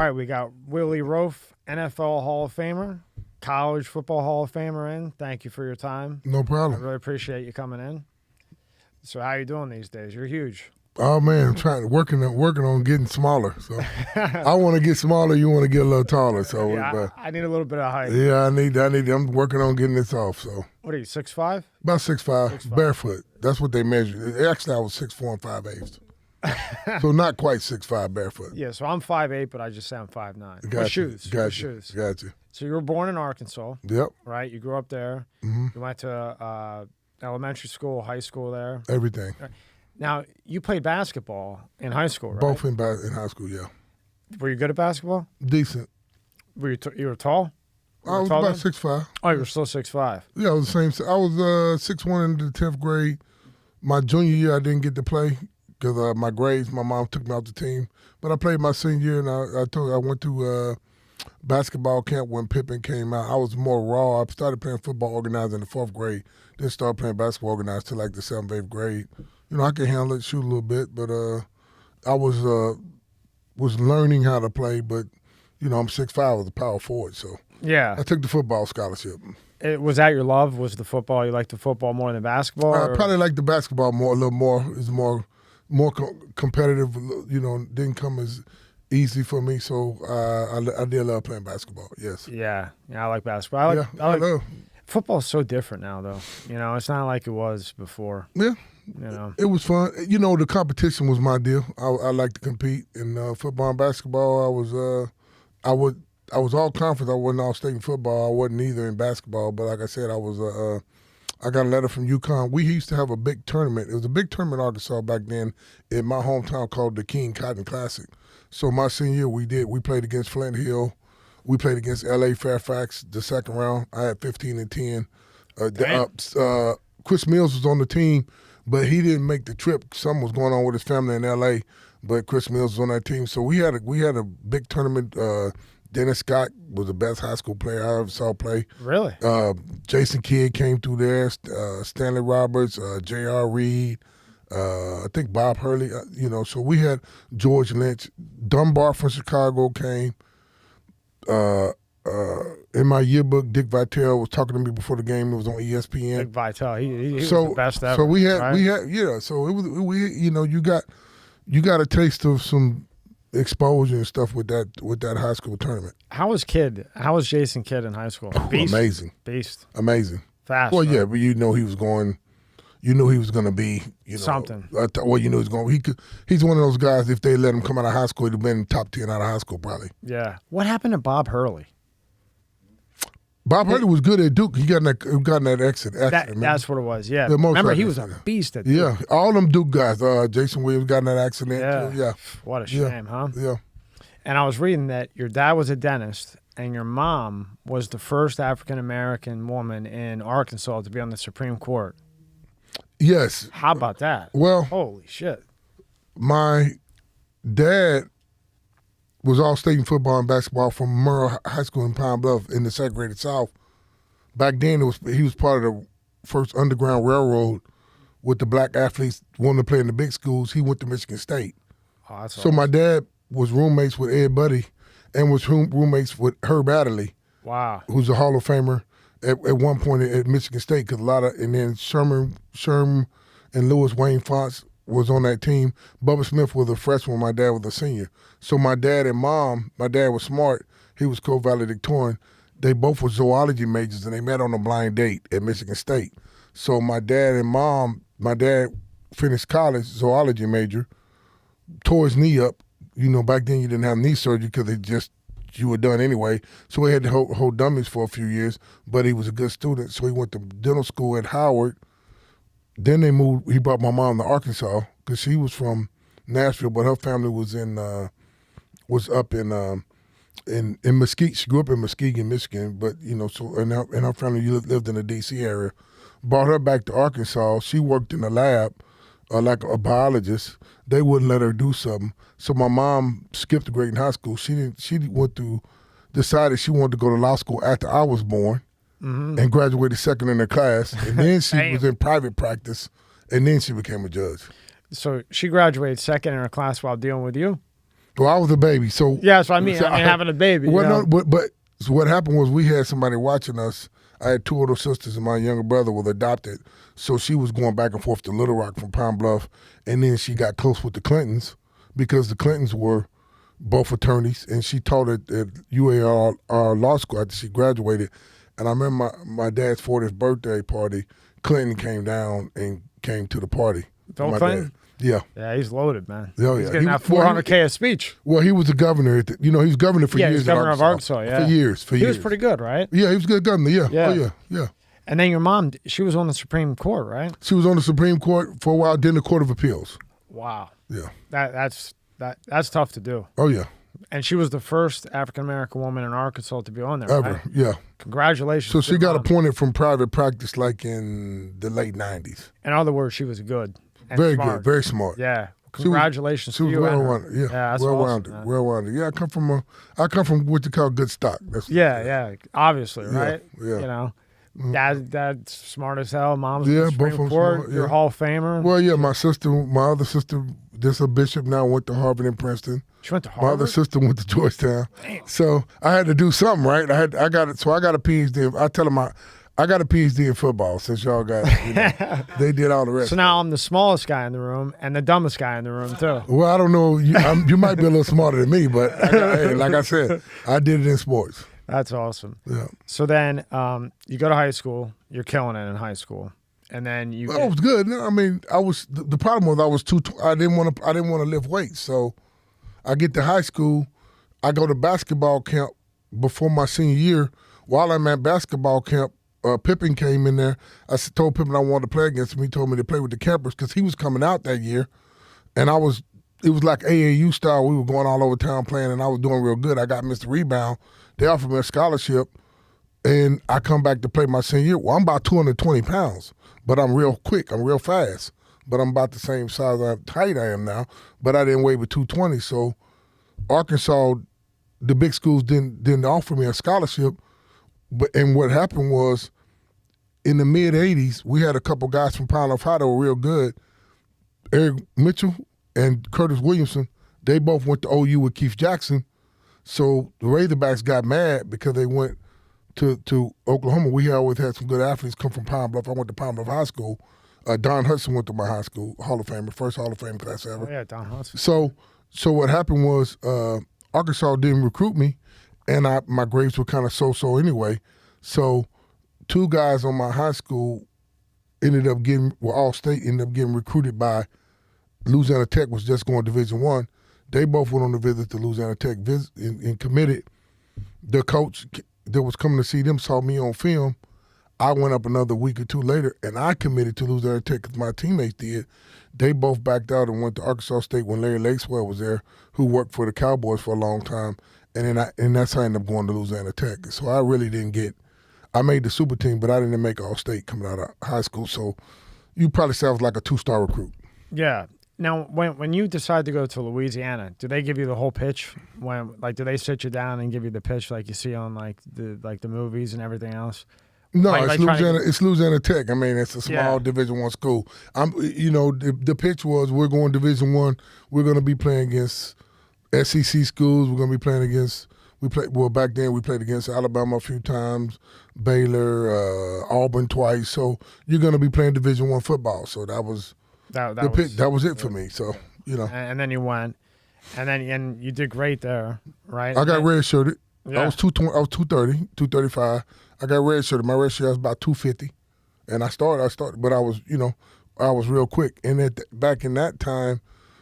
right, we got Willie Roaf, NFL Hall of Famer, College Football Hall of Famer in. Thank you for your time. No problem. I really appreciate you coming in. So how you doing these days? You're huge. Oh man, I'm working on getting smaller. So I want to get smaller. You want to get a little taller. So yeah, I need a little bit of height. Yeah, I need. I'm working on getting this off. So what are you, 6'5"? About 6'5", barefoot. That's what they measure. Actually, I was 6'4" and 5/8. So not quite 6'5" barefoot. Yeah, so I'm 5'8", but I just say I'm 5'9". Gotcha. Shoes. Shoes. Gotcha. So you were born in Arkansas. Yep. Right. You grew up there. Mm-hmm. You went to elementary school, high school there. Everything. Now, you played basketball in high school, right? Both in high school, yeah. Were you good at basketball? Decent. Were you were tall? I was about 6'5". Oh, you were still 6'5". Yeah, I was the same. I was 6'1" in the 10th grade. My junior year, I didn't get to play because my grades. My mom took me off the team. But I played my senior year, and I went to basketball camp when Pippen came out. I was more raw. I started playing football organized in the 4th grade. Then started playing basketball organized till like the 7th, 8th grade. You know, I could handle it, shoot a little bit, but I was learning how to play. But you know, I'm 6'5", I was a power forward, so yeah, I took the football scholarship. Was that your love? Was the football? You liked the football more than basketball? I probably liked the basketball more, a little more. It's more competitive. You know, didn't come as easy for me, so I did love playing basketball. Yes. Yeah, I like basketball. I love. Football's so different now, though. You know, it's not like it was before. Yeah. You know, it was fun. You know, the competition was my deal. I like to compete in football and basketball. I was all conference. I wasn't all state in football. I wasn't either in basketball. But like I said, I got a letter from UConn. We used to have a big tournament. It was a big tournament in Arkansas back then in my hometown called the King Cotton Classic. So my senior year, we played against Flint Hill. We played against L.A. Fairfax the second round. I had 15 and 10. Chris Mills was on the team, but he didn't make the trip. Something was going on with his family in L.A., but Chris Mills was on that team. So we had a big tournament. Dennis Scott was the best high school player I ever saw play. Really? Jason Kidd came through there. Stanley Roberts, J.R. Reed. I think Bob Hurley. You know, so we had George Lynch. Dunbar from Chicago came. In my yearbook, Dick Vitale was talking to me before the game. It was on ESPN. Dick Vitale, he was the best ever. So we had, right? So it was, you know, you got a taste of some exposure and stuff with that high school tournament. How was Jason Kidd in high school? Beast? Amazing. Beast. Amazing. Fast. Well, right? yeah, but you knew he was going to be, you know, something. Well, you know he's one of those guys, if they let him come out of high school, he'd have been top 10 out of high school probably. Yeah. What happened to Bob Hurley? Bob Hurley was good at Duke. He got in that accident. That's what it was, yeah. Remember, he was a beast at Duke. Yeah, all them Duke guys. Jason Williams got in that accident. Yeah. Yeah. What a shame, huh? Yeah. And I was reading that your dad was a dentist and your mom was the first African-American woman in Arkansas to be on the Supreme Court. Yes. How about that? Well, holy shit. My dad was all state in football and basketball from Merle High School in Pine Bluff in the segregated South. Back then, he was part of the first Underground Railroad with the black athletes wanting to play in the big schools. He went to Michigan State. Oh, that's so awesome. My dad was roommates with Ed Buddy and was roommates with Herb Adderley. Wow. Who's a Hall of Famer at one point at Michigan State, because and then Sherman and Lewis Wayne Fonts was on that team. Bubba Smith was a freshman. My dad was a senior. So my dad was smart. He was co-valedictorian. They both were zoology majors, and they met on a blind date at Michigan State. So my dad finished college, zoology major, tore his knee up. You know, back then you didn't have knee surgery because you were done anyway. So he had to hold dummies for a few years, but he was a good student. So he went to dental school at Howard. Then he brought my mom to Arkansas because she was from Nashville, but her family was up in Mesquite. She grew up in Muskegon, Michigan, but, you know, so and her family lived in the D.C. area. Brought her back to Arkansas. She worked in the lab like a biologist. They wouldn't let her do something. So my mom skipped a grade in high school. She decided she wanted to go to law school after I was born. Mm-hmm. And graduated second in her class. And then she was in private practice, and then she became a judge. So she graduated second in her class while dealing with you? Well, I was a baby, so Yeah, so I mean having a baby. Well, no, but so what happened was we had somebody watching us. I had two older sisters, and my younger brother was adopted. So she was going back and forth to Little Rock from Pine Bluff, and then she got close with the Clintons because the Clintons were both attorneys, and she taught at UAR law school after she graduated. And I remember my dad's 40th birthday party, Clinton came down and came to the party. Bill Clinton? Yeah. Yeah, he's loaded, man. Oh, he's yeah. getting that $400K a speech. Well, he was the governor. He was governor for years. Yeah, he was governor of Arkansas, yeah. For years. He was pretty good, right? Yeah, he was a good governor, yeah. Yeah. Oh, yeah. And then your mom, she was on the Supreme Court, right? She was on the Supreme Court for a while, then the Court of Appeals. Wow. Yeah. That's tough to do. Oh, yeah. And she was the first African-American woman in Arkansas to be on there, Ever, right? yeah. Congratulations. So she got appointed from private practice like in the late 90s. In other words, she was good. And Very smart. good, very smart. Yeah. Congratulations she was to you. well-rounded. Yeah, that's well-rounded. awesome, well-rounded. Yeah, I come from what you call good stock. Obviously, right? Yeah. You know, dad's smart as hell. Mom's Yeah, in the both of Supreme them Court. smart, You're a yeah. Hall of Famer. Well, yeah, my other sister, just a bishop now, went to Harvard and Princeton. She went to My Harvard. other sister went to Georgetown. Damn. So I had to do something, right? I got a PhD. I tell them I got a PhD in football since y'all got, they did all the rest. So now I'm the smallest guy in the room and the dumbest guy in the room too. Well, I don't know. You might be a little smarter than me, but like I said, I did it in sports. That's awesome. Yeah. So then you go to high school. You're killing it in high school, and then you. Well, it was good. No, I mean, the problem was I was I didn't want to lift weights. So I get to high school. I go to basketball camp before my senior year. While I'm at basketball camp, Pippen came in there. I told Pippen I wanted to play against him. He told me to play with the campers because he was coming out that year, and it was like AAU style. We were going all over town playing, and I was doing real good. I got Mr. Rebound. They offered me a scholarship, and I come back to play my senior year. Well, I'm about 220 pounds, but I'm real quick. I'm real fast, but I'm about the same size height I am now, but I didn't weigh but 220. So Arkansas, the big schools didn't offer me a scholarship, and what happened was, in the mid-'80s, we had a couple guys from Pine Bluff High that were real good. Eric Mitchell and Curtis Williamson, they both went to OU with Keith Jackson. So the Razorbacks got mad because they went to Oklahoma. We always had some good athletes come from Pine Bluff. I went to Pine Bluff High School. Don Hudson went to my high school, Hall of Famer, first Hall of Fame class ever. Oh, yeah, Don Hudson. So what happened was Arkansas didn't recruit me, and my grades were kind of so-so anyway. So two guys on my high school all-state ended up getting recruited by Louisiana Tech, was just going Division I. They both went on a visit to Louisiana Tech and committed. The coach that was coming to see them saw me on film. I went up another week or two later, and I committed to Louisiana Tech because my teammates did. They both backed out and went to Arkansas State when Larry Lakeswell was there, who worked for the Cowboys for a long time. And that's how I ended up going to Louisiana Tech. So I really didn't I made the super team, but I didn't make All-State coming out of high school. So you probably say I was like a 2-star recruit. Yeah. Now, when you decide to go to Louisiana, do they give you the whole pitch? Do they sit you down and give you the pitch like you see on the movies and everything else? No, it's Louisiana Tech. I mean, it's a small Division I school. The pitch was we're going Division I. We're going to be playing against SEC schools. We're going to be playing against. Back then we played against Alabama a few times, Baylor, Auburn twice. So you're going to be playing Division I football. So that was the pitch. That was it for me. So And then you went, and you did great there, right? I got redshirted. Yeah. I was 230, 235. I got redshirted. My red shirt was about 250, and I started, but I was real quick. And back in that time,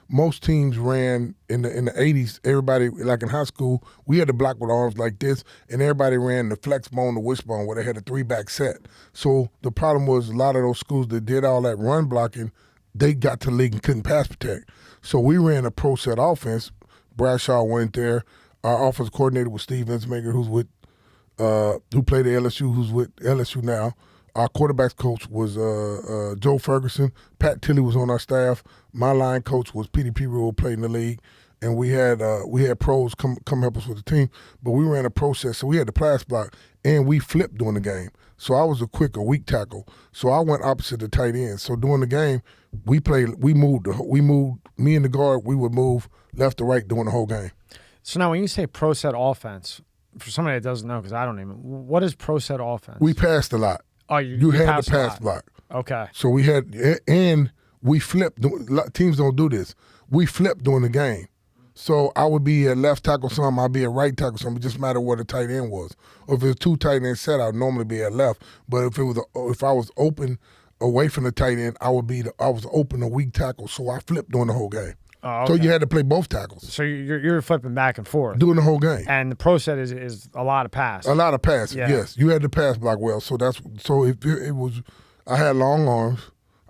most teams ran in the 80s. Everybody, like in high school, we had to block with arms like this, and everybody ran the flex bone, the wishbone, where they had a 3-back set. So the problem was a lot of those schools that did all that run blocking, they got to the league and couldn't pass protect. So we ran a pro set offense. Bradshaw went there. Our offensive coordinator was Steve Ensmaker, who played at LSU, who's with LSU now. Our quarterbacks coach was Joe Ferguson. Pat Tilley was on our staff. My line coach was PDP Rule, played in the league. And we had pros come help us with the team. But we ran a process, so we had the pass block, and we flipped during the game. So I was a weak tackle. So I went opposite the tight end. So during the game, me and the guard, we would move left to right during the whole game. So now when you say pro set offense, for somebody that doesn't know, because I don't even, what is pro set offense? We passed a lot. Oh, You had passed to pass a lot. Okay. So we had, and we flipped. Teams don't do this. We flipped during the game. So I would be a left tackle some, I'd be a right tackle some. It just matter where the tight end was. Or if it was two tight ends set, I'd normally be at left. But if I was open away from the tight end, I was open a weak tackle. So I flipped during the whole game. Oh, okay. So you had to play both tackles. So you're flipping back and forth during the whole game. And the pro set is a lot of pass. A lot of pass. Yeah. Yes. You had to pass block well. So it was. I had long arms.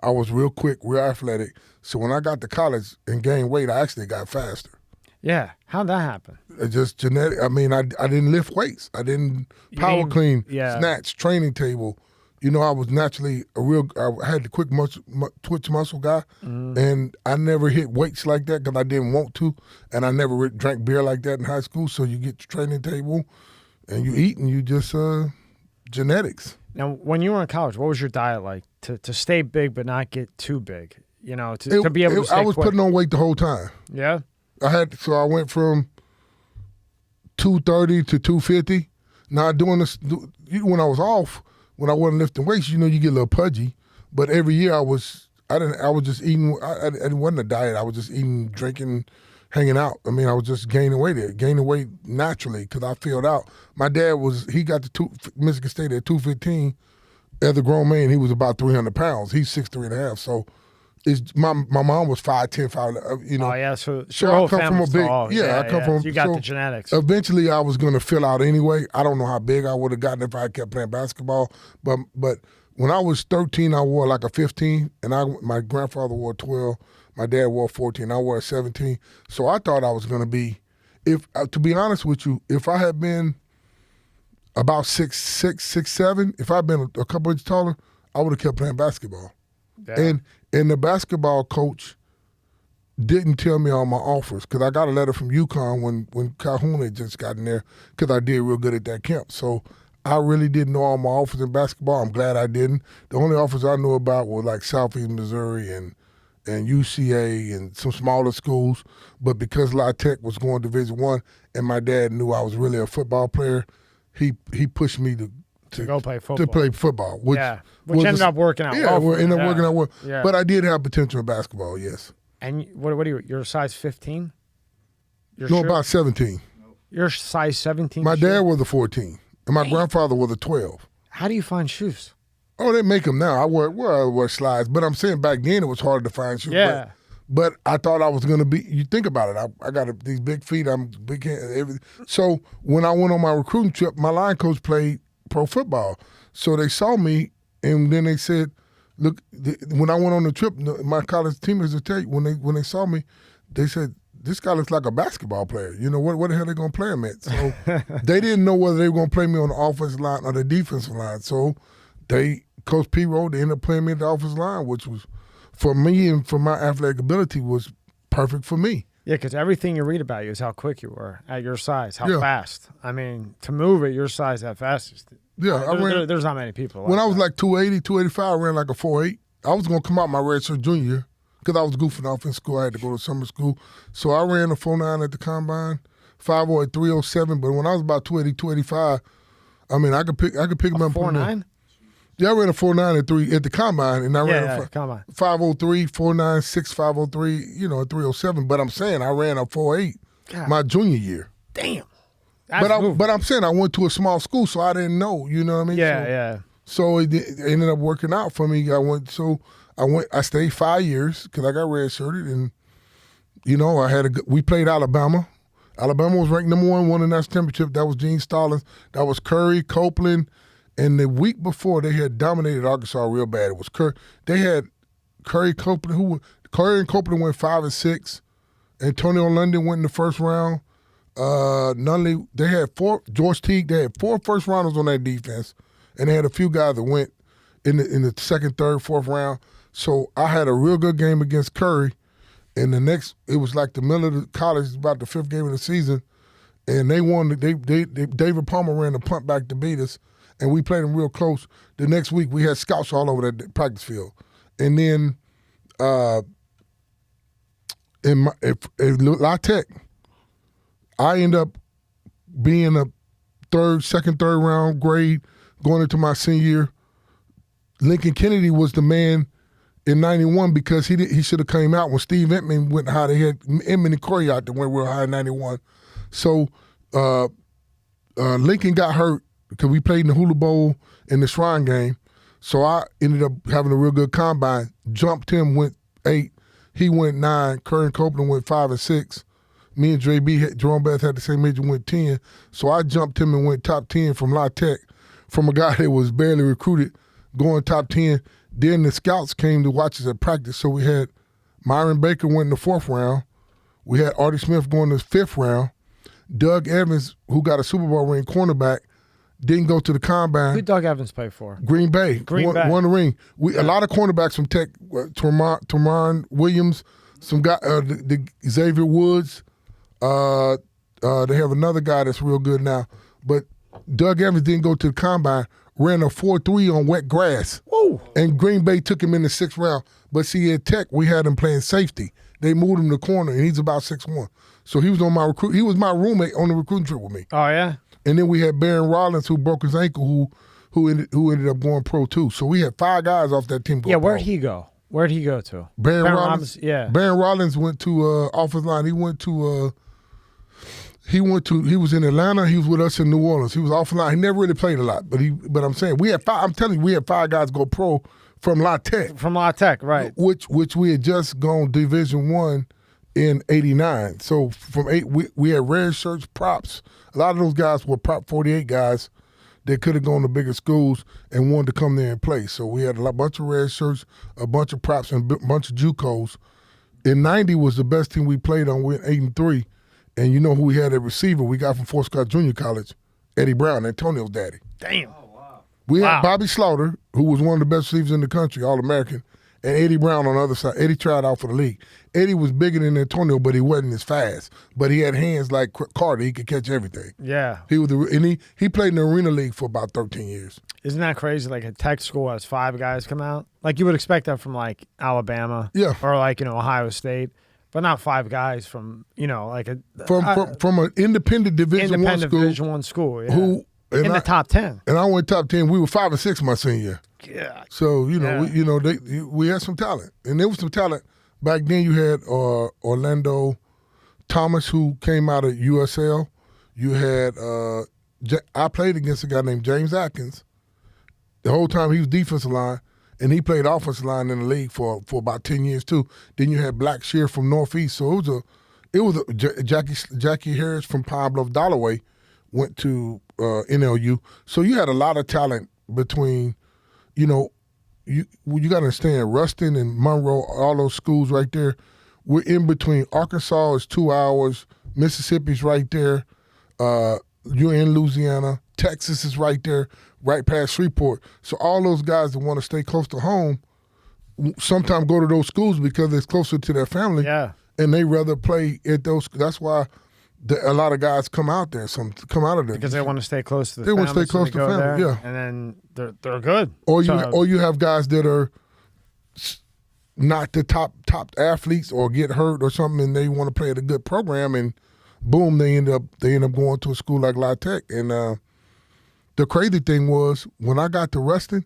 I was real quick, real athletic. So when I got to college and gained weight, I actually got faster. Yeah. How'd that happen? Just genetic. I mean, I didn't lift weights. I didn't power clean, snatch, training table. You know, I was naturally I had the quick twitch muscle guy, and I never hit weights like that because I didn't want to, and I never drank beer like that in high school. So you get your training table, and you eat, and you just genetics. Now, when you were in college, what was your diet like to stay big but not get too big? You know, to be able to stay I was quick. putting on weight the whole time. Yeah? So I went from 230 to 250. Now, doing this, when I was off, when I wasn't lifting weights, you know, you get a little pudgy. But every year I was just eating. It wasn't a diet. I was just eating, drinking, hanging out. I mean, I was just gaining weight naturally because I filled out. My dad he got to Michigan State at 215. As a grown man, he was about 300 pounds. He's 6'3.5". So my mom was 5'10", 5'11", you know. Oh, yeah, so I come from a big, I come from. You got the genetics. Eventually, I was going to fill out anyway. I don't know how big I would have gotten if I kept playing basketball. But when I was 13, I wore like a 15, and my grandfather wore 12. My dad wore 14. I wore a 17. So I thought I was going to be, to be honest with you, if I had been about 6'7", if I'd been a couple inches taller, I would have kept playing basketball. Yeah. And the basketball coach didn't tell me all my offers because I got a letter from UConn when Calhoun had just gotten there because I did real good at that camp. So I really didn't know all my offers in basketball. I'm glad I didn't. The only offers I knew about were like Southeast Missouri and UCA and some smaller schools. But because La Tech was going Division I and my dad knew I was really a football player, he pushed me to go play football. To play football, which ended up working out well. Yeah, ended up working out well. Yeah. But I did have potential in basketball, yes. And what are you? You're size 15? About 17. You're size 17? My dad was a 14, and my grandfather was a 12. How do you find shoes? Oh, they make them now. I wear slides, but I'm saying back then it was hard to find shoes. Yeah. But I thought I was going to be, you think about it, I got these big feet, I'm big hands, everything. So when I went on my recruiting trip, my line coach played pro football. So they saw me, and then they said, look, when I went on the trip, my college teammates would tell you, when they saw me, they said, this guy looks like a basketball player. You know, what the hell are they going to play him at? So they didn't know whether they were going to play me on the offensive line or the defensive line. So Coach P. Rowe, they ended up playing me at the offensive line, which was, for me and for my athletic ability, was perfect for me. Yeah, because everything you read about you is how quick you were at your size, how fast. I mean, to move at your size that fast, there's not many people. When I was like 280, 285, I ran like a 4'8". I was going to come out my redshirt junior year because I was goofing off in school. I had to go to summer school. So I ran a 4'9" at the combine, 5'0" at 307. But when I was about 280, 285, I mean, I could pick them up. 4'9"? Yeah, I ran a 4'9" at the combine, and I ran a 5'03", 4'9", 6, 5'03", at 307. But I'm saying I ran a 4'8" my junior year. Damn. But I'm saying I went to a small school, so I didn't know. You know what I mean? Yeah. So it ended up working out for me. I stayed 5 years because I got redshirted, and we played Alabama. Alabama was ranked number 1, won the national championship. That was Gene Stallings. That was Curry, Copeland. And the week before, they had dominated Arkansas real bad. It was Curry. They had Curry, Copeland. Curry and Copeland went 5 and 6. Antonio London went in the first round. Nunley. They had 4. George Teague. They had 4 first rounders on that defense, and they had a few guys that went in the second, third, fourth round. So I had a real good game against Curry. And it was like the middle of the college, about the 5th game of the season, and they won. David Palmer ran the punt back to beat us. And we played them real close. The next week, we had scouts all over that practice field. And then La Tech, I end up being a second, third round grade going into my senior year. Lincoln Kennedy was the man in 91 because he should have came out when Steve Entman went high. They had Entman and Corey out there went real high in 91. So Lincoln got hurt because we played in the Hula Bowl in the Shrine game. So I ended up having a real good combine. Jumped him, went 8. He went 9. Curran Copeland went 5 and 6. Me and Jerome Beth had the same major, went 10. So I jumped him and went top 10 from La Tech, from a guy that was barely recruited, going top 10. Then the scouts came to watch us at practice. So we had Myron Baker went in the 4th round. We had Artie Smith going in the 5th round. Doug Evans, who got a Super Bowl ring cornerback, didn't go to the combine. Who Doug Evans play for? Green Bay. Won the ring. A lot of cornerbacks from Tech, Terman Williams, some guy, the Xavier Woods. They have another guy that's real good now. But Doug Evans didn't go to the combine, ran a 4.3 on wet grass. Whoa. And Green Bay took him in the 6th round. But see, at Tech, we had him playing safety. They moved him to corner, and he's about 6'1". So he was on my recruit. He was my roommate on the recruiting trip with me. Oh, yeah? And then we had Baron Rollins, who broke his ankle, who ended up going pro too. So we had 5 guys off that team. Yeah, where'd he go? Where'd he go to? Baron Rollins. Yeah. Baron Rollins went to offensive line. He was in Atlanta. He was with us in New Orleans. He was offensive line. He never really played a lot, but I'm saying we had 5. I'm telling you, we had 5 guys go pro from La Tech. From La Tech, right? Which we had just gone Division I in '89. So from 8, we had red shirts, props. A lot of those guys were Prop 48 guys that could have gone to bigger schools and wanted to come there and play. So we had a bunch of red shirts, a bunch of props, and a bunch of JUCOs. In '90 was the best team we played on. We went 8-3. And you know who we had at receiver? We got from Fort Scott Junior College, Eddie Brown, Antonio's daddy. Damn. Oh, wow. We had Bobby Slaughter, who was one of the best receivers in the country, All-American, and Eddie Brown on the other side. Eddie tried out for the league. Eddie was bigger than Antonio, but he wasn't as fast. But he had hands like Carter. He could catch everything. Yeah. He played in the Arena League for about 13 years. Isn't that crazy? Like a Tech school has 5 guys come out. Like you would expect that from like Alabama. Yeah. Or like, Ohio State. But not 5 guys from, like a from an independent Division I school. Division I school, yeah. Who in the top 10. And I went top 10. We were 5 and 6 my senior year. Yeah. So we had some talent, and there was some talent back then. You had Orlando Thomas, who came out of USL. You had I played against a guy named James Atkins. The whole time he was defensive line. And he played offensive line in the league for about 10 years too. Then you had Black Shear from Northeast. So it was a Jackie Harris from Pine Bluff Dollaway went to NLU. So you had a lot of talent between, you got to understand, Ruston and Monroe, all those schools right there. We're in between. Arkansas is 2 hours. Mississippi's right there. You're in Louisiana. Texas is right there, right past Shreveport. So all those guys that want to stay close to home sometimes go to those schools because it's closer to their family. Yeah. And they rather play at those. That's why a lot of guys come out there. Some come out of there because they want to stay close to the family. They want to stay close to family. There, yeah. And then they're good. Or you have guys that are not the top athletes or get hurt or something, and they want to play at a good program, and boom, they end up going to a school like La Tech. And the crazy thing was, when I got to Ruston,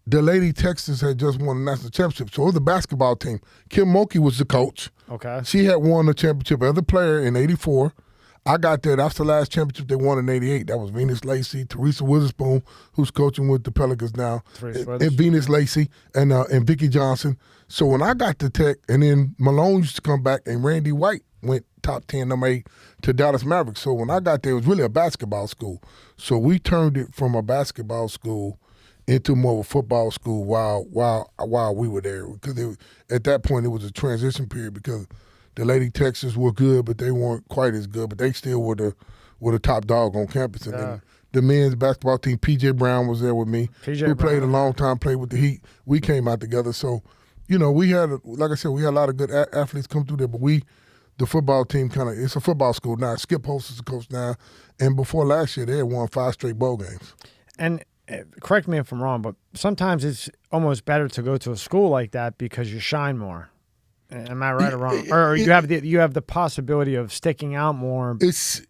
the Lady Texas had just won the national championship. So it was the basketball team. Kim Mulkey was the coach. Okay. She had won the championship as a player in '84. I got there. That's the last championship they won in '88. That was Venus Lacey, Teresa Witherspoon, who's coaching with the Pelicans now, and Venus Lacey and Vicki Johnson. So when I got to Tech, and then Malone used to come back, and Randy White went top 10, number 8 to Dallas Mavericks. So when I got there, it was really a basketball school. So we turned it from a basketball school into more of a football school while we were there. Because at that point, it was a transition period because the Lady Texas were good, but they weren't quite as good. But they still were the top dog on campus. And then the men's basketball team, P.J. Brown was there with me, who played a long time, played with the Heat. We came out together. So, we had, like I said, we had a lot of good athletes come through there, but the football team it's a football school now. Skip Holtz is the coach now. And before last year, they had won 5 straight bowl games. And correct me if I'm wrong, but sometimes it's almost better to go to a school like that because you shine more. Am I right or wrong? Or you have the possibility of sticking out more. It's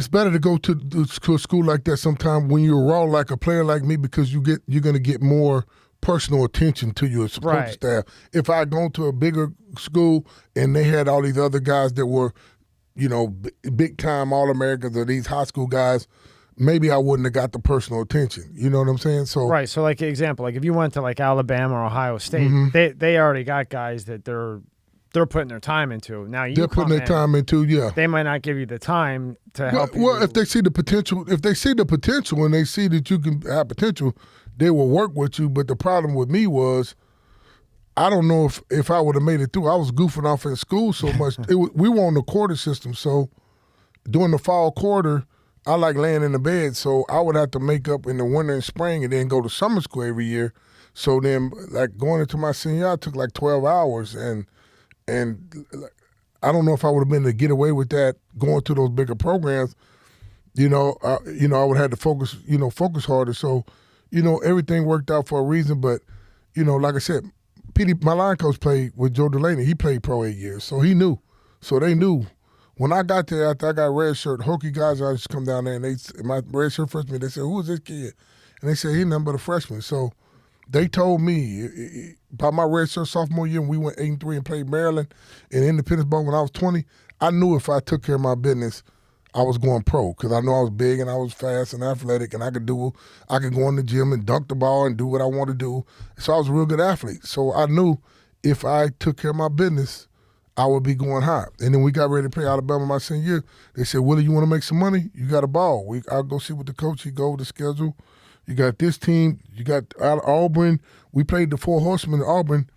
better to go to a school like that sometime when you're raw like a player like me, because you're going to get more personal attention to your support staff. If I go to a bigger school and they had all these other guys that were, big time All-Americans or these high school guys, maybe I wouldn't have got the personal attention. You know what I'm saying? So right. So like example, like if you went to like Alabama or Ohio State, they already got guys that they're putting their time into. Now they're putting their time into, yeah. They might not give you the time to help you. Well, if they see the potential, and they see that you can have potential, they will work with you. But the problem with me was, I don't know if I would have made it through. I was goofing off in school so much. We were on the quarter system, so during the fall quarter, I like laying in the bed, so I would have to make up in the winter and spring and then go to summer school every year. So then, like, going into my senior year, I took like 12 hours, and I don't know if I would have been able to get away with that going to those bigger programs. I would have to focus harder. So, everything worked out for a reason. But, like I said, my line coach played with Joe Delaney. He played pro 8 years, so he knew. So they knew. When I got there, after I got red shirt, hokey guys I just come down there, and my red shirt freshman, they said, "Who is this kid?" And they said, "He's nothing but a freshman." So they told me by my red shirt sophomore year, when we went 8-3 and played Maryland in Independence Bowl when I was 20, I knew if I took care of my business, I was going pro, because I knew I was big and I was fast and athletic, and I could go in the gym and dunk the ball and do what I want to do. So I was a real good athlete. So I knew if I took care of my business, I would be going high. And then we got ready to play Alabama my senior year. They said, "Willie, you want to make some money? You got a ball." I'll go see what the coach, he go over the schedule. You got this team. You got Auburn. We played the Four Horsemen in Auburn.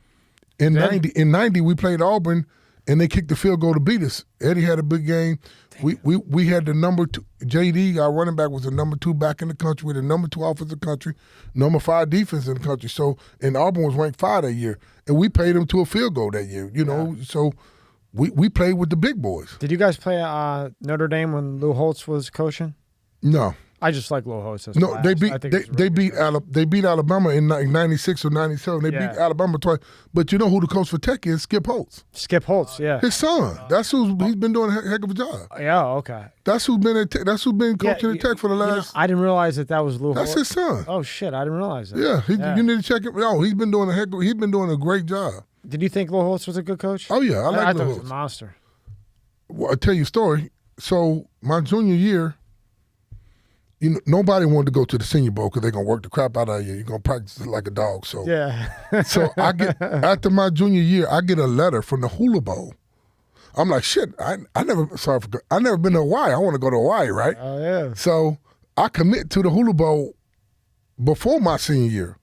In 90, we played Auburn, and they kicked the field goal to beat us. Eddie had a big game. We had the number 2. JD, our running back, was the number 2 back in the country. With the number 2 offense in the country, number 5 defense in the country. So, and Auburn was ranked 5 that year. And we paid them to a field goal that year, So we played with the big boys. Did you guys play Notre Dame when Lou Holtz was coaching? No. I just like Lou Holtz. No, they beat Alabama in 96 or 97. They beat Alabama twice. But you know who the coach for Tech is? Skip Holtz. Skip Holtz, yeah. His son. He's been doing a heck of a job. Yeah, okay. That's who's been coaching at Tech for the last. I didn't realize that was Lou Holtz. That's his son. Oh shit, I didn't realize that. Yeah, you need to check him. No, he's been doing a great job. Did you think Lou Holtz was a good coach? Oh yeah, I thought Lou he Holtz. was a monster. Well, I'll tell you a story. So my junior year, nobody wanted to go to the Senior Bowl because they're gonna work the crap out of you. You're gonna practice like a dog. So yeah. So I get after my junior year, I get a letter from the Hula Bowl. I'm like, shit. I never been to Hawaii. I want to go to Hawaii, right? Oh yeah. So I commit to the Hula Bowl before my senior year.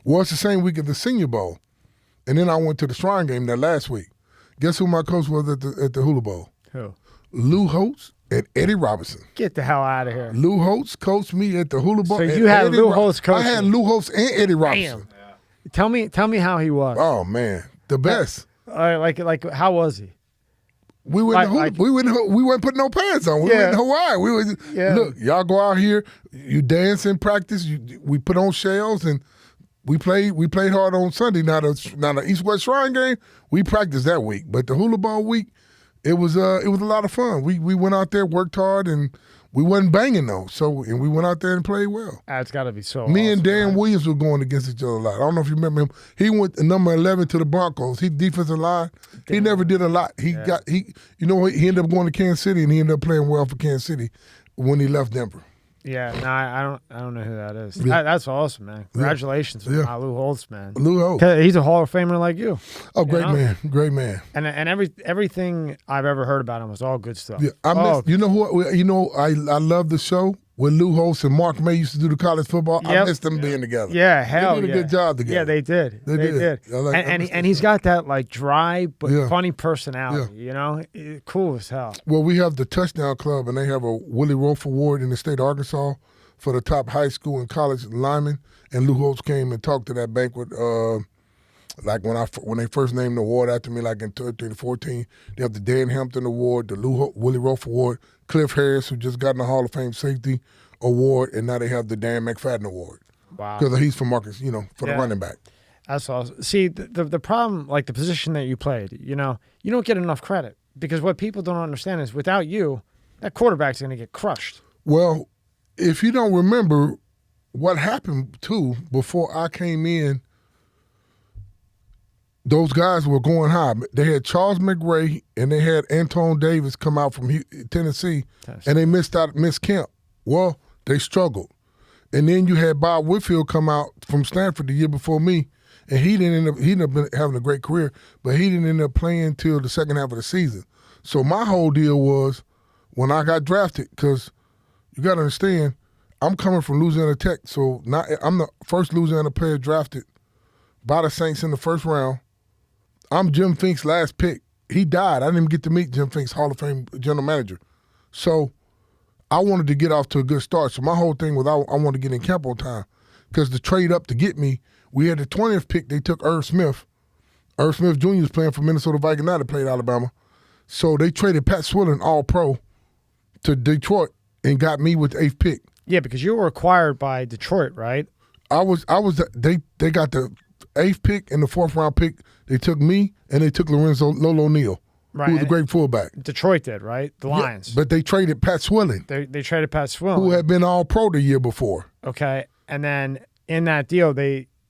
Well, it's the same week as the Senior Bowl, and then I went to the Shrine Game that last week. Guess who my coach was at the Hula Bowl? Who? Lou Holtz and Eddie Robinson. Get the hell out of here. Lou Holtz coached me at the Hula Bowl. So you had Lou Holtz coaching. I had Lou Holtz and Eddie Robinson. Damn. Tell me how he was. Oh man, the best. Like how was he? We went. We weren't putting no pants on. We went to Hawaii. Look, y'all go out here. You dance in practice. We put on shells and we played hard on Sunday. Now the East West Shrine Game, we practiced that week, but the Hula Bowl week, it was a lot of fun. We went out there, worked hard, and we wasn't banging though. And we went out there and played well. That's got to be so. Me awesome, and Dan man. Williams were going against each other a lot. I don't know if you remember him. He went number 11 to the Broncos. He defensive line. Damn. He never did a lot. He ended up going to Kansas City, and he ended up playing well for Kansas City when he left Denver. Yeah, no, I don't know who that is. Yeah. That's awesome, man. Congratulations, Lou Holtz, man. Lou Holtz. He's a Hall of Famer like you. Oh, great man. And everything I've ever heard about him was all good stuff. Yeah, I love the show when Lou Holtz and Mark May used to do the college football. Yep. I miss them being together. Yeah, hell they did a good job together. Yeah, they did. They did. And he's got that like dry but funny personality. Yeah. Cool as hell. Well, we have the Touchdown Club, and they have a Willie Roaf Award in the state of Arkansas for the top high school and college linemen. And Lou Holtz came and talked to that banquet. Like when they first named the award after me, like in 2014, they have the Dan Hampton Award, the Willie Roaf Award, Cliff Harris, who just got in the Hall of Fame Safety Award, and now they have the Dan McFadden Award. Wow. Because he's from Marcus, for the running back. That's awesome. See, the problem, like the position that you played, you don't get enough credit because what people don't understand is without you, that quarterback's going to get crushed. Well, if you don't remember what happened too before I came in, those guys were going high. They had Charles McRae and they had Anton Davis come out from Tennessee, and they missed camp. Well, they struggled. And then you had Bob Whitfield come out from Stanford the year before me, and he ended up having a great career, but he didn't end up playing till the second half of the season. So my whole deal was when I got drafted, because you got to understand, I'm coming from Louisiana Tech, so I'm the first Louisiana player drafted by the Saints in the first round. I'm Jim Fink's last pick. He died. I didn't even get to meet Jim Fink's Hall of Fame general manager. So I wanted to get off to a good start. So my whole thing was I wanted to get in camp on time because the trade up to get me, we had the 20th pick. They took Irv Smith. Irv Smith Jr. was playing for Minnesota Vikings now that played Alabama. So they traded Pat Swilling, all-pro, to Detroit and got me with the 8th pick. Yeah, because you were acquired by Detroit, right? They got the 8th pick and the 4th round pick. They took me and they took Lolo Neal, who was a great fullback. Detroit did, right? The Lions. Yeah, but they traded Pat Swilling. They traded Pat Swilling, who had been all-pro the year before. Okay, and then in that deal,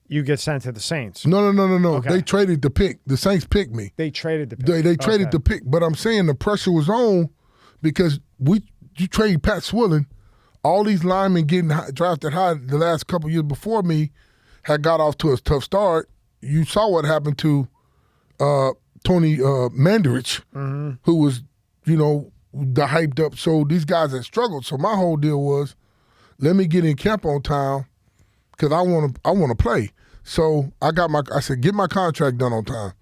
you get sent to the Saints. No. Okay. They traded the pick. The Saints picked me. They traded the pick. They traded the pick. But I'm saying the pressure was on because you trade Pat Swilling. All these linemen getting drafted high the last couple years before me had got off to a tough start. You saw what happened to Tony Mandarich, who was, the hyped up. So these guys had struggled. So my whole deal was, let me get in camp on time because I want to play. So I said, get my contract done on time.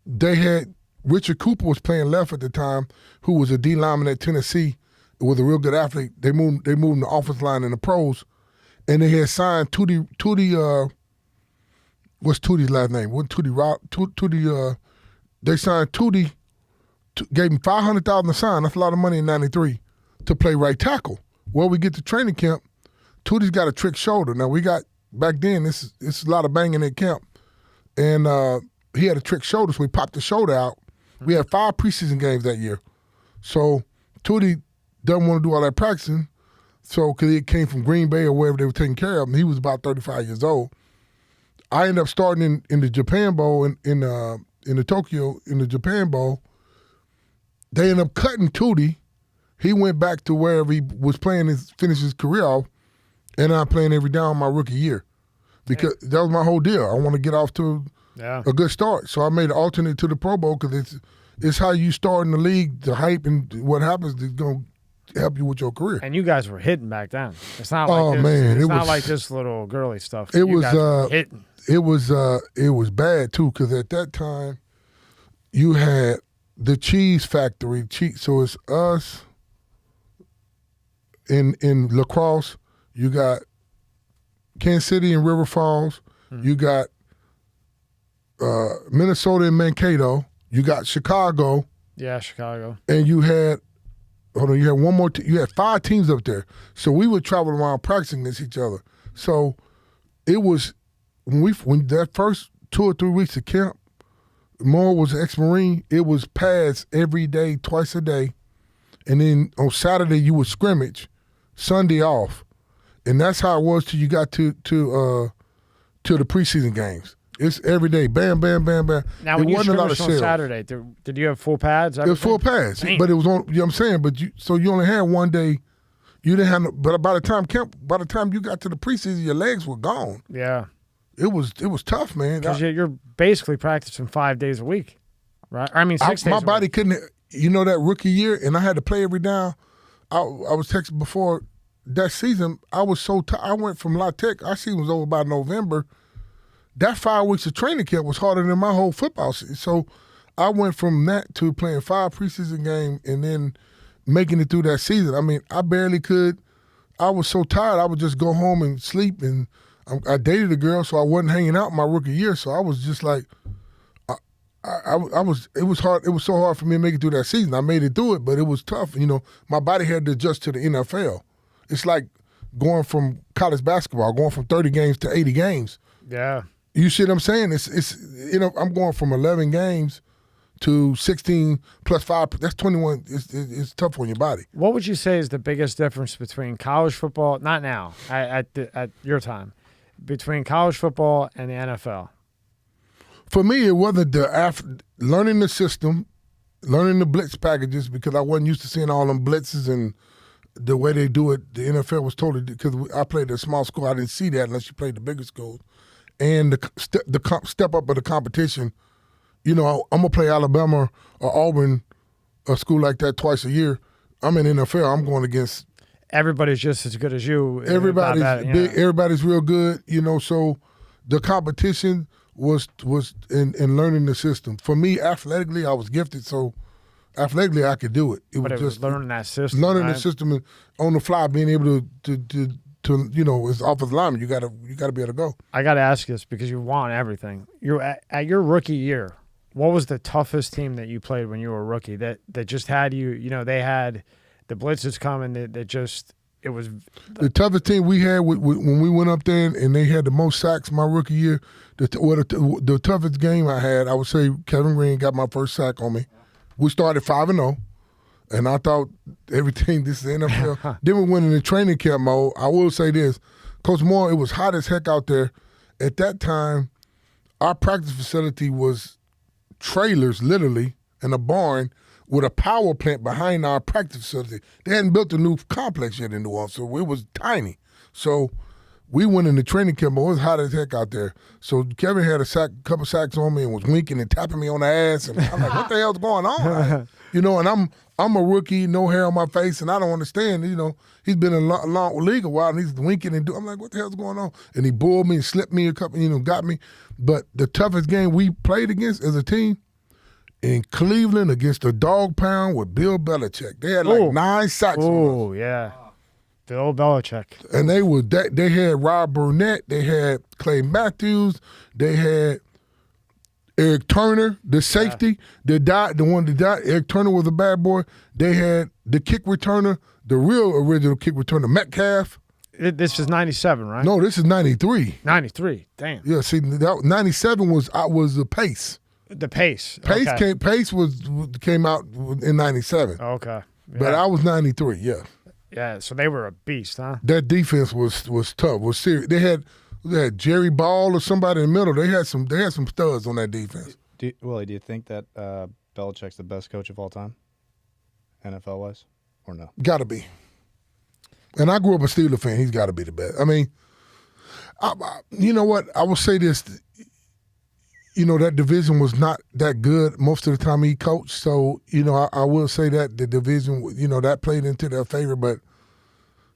They had Richard Cooper was playing left at the time, who was a D lineman at Tennessee, was a real good athlete. They moved him to offensive line in the pros, and they had signed Tootie. What's Tootie's last name? Tootie. They signed Tootie, gave him $500,000 to sign. That's a lot of money in '93 to play right tackle. Well, we get to training camp. Tootie's got a trick shoulder. Now we got back then. This is a lot of banging at camp, and he had a trick shoulder, so we popped the shoulder out. We had 5 preseason games that year, so Tootie doesn't want to do all that practicing. So because he came from Green Bay or wherever they were taking care of him, he was about 35 years old. I ended up starting in the Japan Bowl in the Tokyo in the Japan Bowl. They ended up cutting Tootie. He went back to wherever he was playing finished his career off, and I'm playing every down my rookie year because that was my whole deal. I want to get off to a good start, so I made an alternate to the Pro Bowl because it's how you start in the league. The hype and what happens is going to help you with your career. And you guys were hitting back then. It's not like it's not like this little girly stuff. It was hitting. It was bad too because at that time you had the cheese factory. So it's us in La Crosse. You got Kansas City and River Falls. You got Minnesota and Mankato. You got Chicago. Yeah, Chicago. And you had one more. You had 5 teams up there. So we would travel around practicing against each other. So it was when that first 2 or 3 weeks of camp, Moore was an ex-Marine. It was pads every day, twice a day, and then on Saturday you would scrimmage, Sunday off, and that's how it was till you got to the preseason games. It's every day, bam, bam, bam, bam. Now, when you scrimmaged on Saturday, did you have full pads? It was full pads, but it was on. You know what I'm saying? But you only had one day. You didn't have. But by the time you got to the preseason, your legs were gone. Yeah. It was tough, man. Because you're basically practicing 5 days a week, right? I mean, 6 days. My body couldn't. That rookie year, and I had to play every down. I was texting before that season. I was so tired. I went from La Tech. Our season was over by November. That 5 weeks of training camp was harder than my whole football season. So I went from that to playing 5 preseason games and then making it through that season. I mean, I barely could. I was so tired. I would just go home and sleep and. I dated a girl, so I wasn't hanging out my rookie year. So I was just like, It was hard. It was so hard for me to make it through that season. I made it through it, but it was tough. My body had to adjust to the NFL. It's like going from college basketball, going from 30 games to 80 games. Yeah. You see what I'm saying? It's I'm going from 11 games to 16 plus 5. That's 21. It's tough on your body. What would you say is the biggest difference between college football, not now, at your time, between college football and the NFL? For me, it wasn't learning the system, learning the blitz packages, because I wasn't used to seeing all them blitzes and the way they do it. The NFL was totally, because I played at a small school, I didn't see that unless you played the bigger schools. And the step up of the competition. I'm going to play Alabama or Auburn, a school like that, twice a year. I'm in NFL. I'm going against. Everybody's just as good as you. Everybody's big. Everybody's real good. So the competition was in learning the system. For me, athletically, I was gifted. So athletically, I could do it. It was just learning that system. Learning right? the system and on the fly, being able to as offensive lineman, you got to be able to go. I got to ask this because you won everything. At your rookie year. What was the toughest team that you played when you were a rookie that just had you, they had the blitzes coming it was the toughest team we had when we went up there and they had the most sacks my rookie year. The toughest game I had, I would say Kevin Green got my first sack on me. We started 5-0, and I thought everything, this is NFL. Then we went in the training camp mode. I will say this, Coach Moore, it was hot as heck out there. At that time, our practice facility was trailers, literally, in a barn with a power plant behind our practice facility. They hadn't built a new complex yet in New Orleans, so it was tiny. So we went in the training camp, but it was hot as heck out there. So Kevin had a couple sacks on me and was winking and tapping me on the ass, and I'm like, what the hell's going on? And I'm a rookie, no hair on my face, and I don't understand. He's been in the league a while, and he's winking and I'm like, what the hell's going on? And he bulled me and slipped me a couple, got me. But the toughest game we played against as a team in Cleveland against the Dog Pound with Bill Belichick. They had 9 sacks. Oh, yeah. Bill Belichick. And they had Rob Burnett, they had Clay Matthews, they had Eric Turner, the safety, the one that died. Eric Turner was a bad boy. They had the kick returner, the real original kick returner, Metcalf. This is 97, right? No, this is 93. 93. Damn. Yeah, see, 97 was the pace. The pace. Pace okay. came out in 97. Okay. Yeah. But I was 93, yeah. Yeah, so they were a beast, huh? That defense was tough, was serious. They had Jerry Ball or somebody in the middle. They had some studs on that defense. Willie, do you think that Belichick's the best coach of all time, NFL-wise, or no? Got to be. And I grew up a Steeler fan. He's got to be the best. I mean, you know what? I will say this. That division was not that good most of the time he coached. So, I will say that the division, that played into their favor. But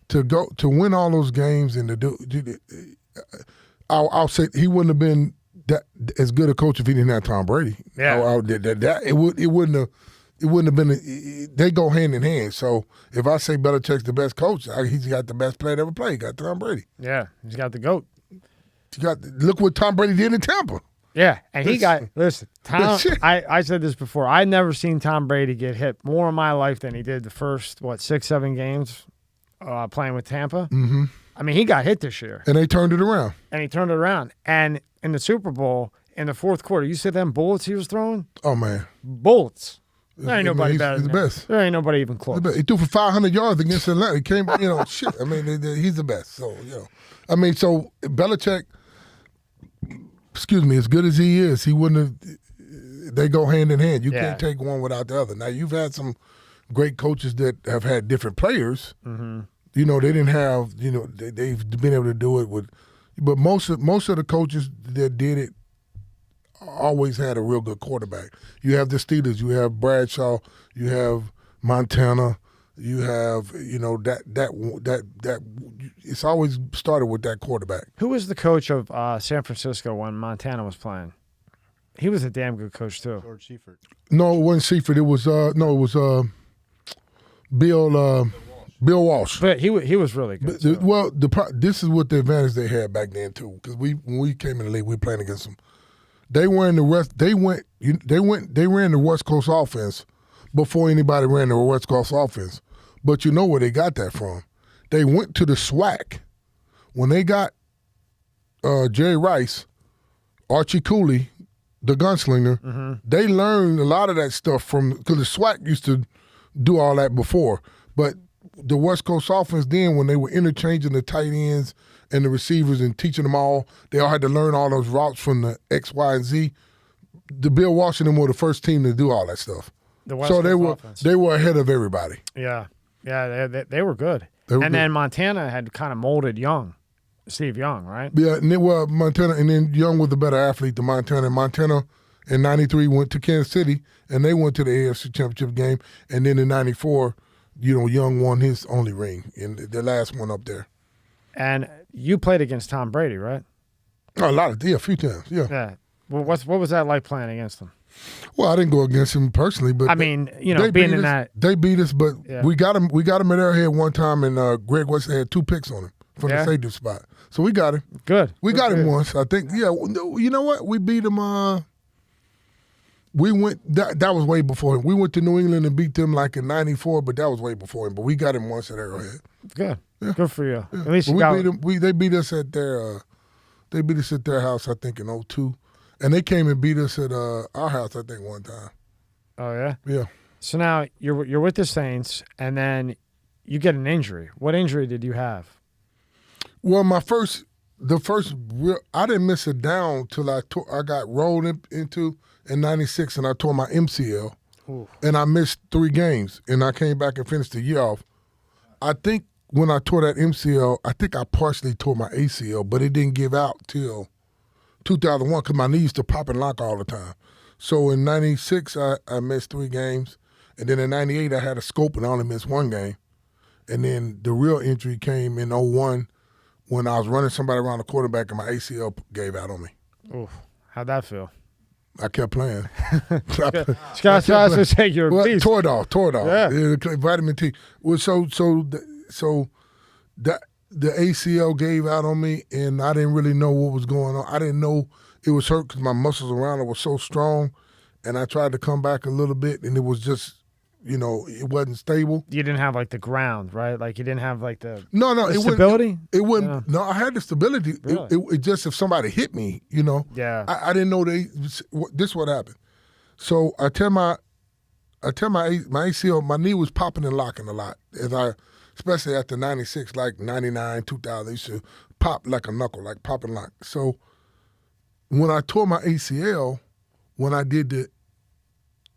to win all those games and to do, I'll say he wouldn't have been that as good a coach if he didn't have Tom Brady. Yeah, it wouldn't have been. They go hand in hand. So if I say Belichick's the best coach, he's got the best player to ever play. He got Tom Brady. Yeah, he's got the GOAT. Look what Tom Brady did in Tampa. Yeah, and Tom. I said this before. I never seen Tom Brady get hit more in my life than he did the first 6-7 games playing with Tampa. Mm-hmm. I mean, he got hit this year, and they turned it around. And in the Super Bowl in the fourth quarter, you see them bullets he was throwing. Oh man, bullets. There ain't nobody better. He's the best. There ain't nobody even close. He threw for 500 yards against Atlanta. He came, shit. I mean, he's the best. So so Belichick. Excuse me, as good as he is, he wouldn't have. They go hand in hand. You can't take one without the other. Now, you've had some great coaches that have had different players. Mm-hmm. They didn't have, they've been able to do it with. But most of the coaches that did it always had a real good quarterback. You have the Steelers. You have Bradshaw. You have Montana. You have, that it's always started with that quarterback. Who was the coach of San Francisco when Montana was playing? He was a damn good coach too. George Seifert. No, it wasn't Seifert. It was Bill Walsh. But he was really good. This is what the advantage they had back then too. Because when we came in the league, we were playing against them. They were in the West. They ran the West Coast offense before anybody ran the West Coast offense. But you know where they got that from? They went to the SWAC. When they got Jerry Rice, Archie Cooley, the gunslinger, they learned a lot of that stuff because the SWAC used to do all that before. But the West Coast offense then, when they were interchanging the tight ends and the receivers and teaching them all, they all had to learn all those routes from the X, Y, and Z. The Bill Washington were the first team to do all that stuff. The West So Coast offense. they were ahead of everybody. Yeah, they were good. Then Montana had kind of molded Steve Young, right? Yeah, and Montana, and then Young was the better athlete than Montana. And Montana in '93 went to Kansas City, and they went to the AFC Championship game. And then in '94, Young won his only ring, in the last one up there. And you played against Tom Brady, right? Oh, a few times, yeah. Yeah. Well, what was that like playing against him? Well, I didn't go against him personally, but I mean, being in that, they beat us. But we got him. We got him at Arrowhead one time, and Greg West had 2 picks on him from the safety spot. So we got him. Good. We got him once, I think. Yeah. You know what? We beat him. We went. That was way before him. We went to New England and beat them like in '94, but that was way before him. But we got him once at Arrowhead. Good. Yeah. Good for you. Yeah. At least you beat them. They beat us at their. They beat us at their house, I think, in '02. And they came and beat us at our house, I think, one time. Oh, yeah? Yeah. So now you're with the Saints, and then you get an injury. What injury did you have? Well, I didn't miss it down till I got rolled into in '96, and I tore my MCL. Ooh. And I missed 3 games, and I came back and finished the year off. I think when I tore that MCL, I think I partially tore my ACL, but it didn't give out till 2001 because my knee used to pop and lock all the time. So in '96, I missed 3 games. And then in '98, I had a scope and I only missed 1 game. And then the real injury came in '01 when I was running somebody around the quarterback and my ACL gave out on me. Oof. How'd that feel? I kept playing. Scott to say you're a beast. Tore it off. Yeah. Vitamin T. Well, so the ACL gave out on me, and I didn't really know what was going on. I didn't know it was hurt because my muscles around it were so strong, and I tried to come back a little bit, and it was just, it wasn't stable. You didn't have, like, the ground, right? Like, you didn't have, like, the stability? It wouldn't. Yeah. No, I had the stability. Really? It just, if somebody hit me, Yeah. I didn't know this what happened. So I tell my ACL, my knee was popping and locking a lot, especially after '96, like '99, 2000, it used to pop like a knuckle, like pop and lock. So when I tore my ACL, when I did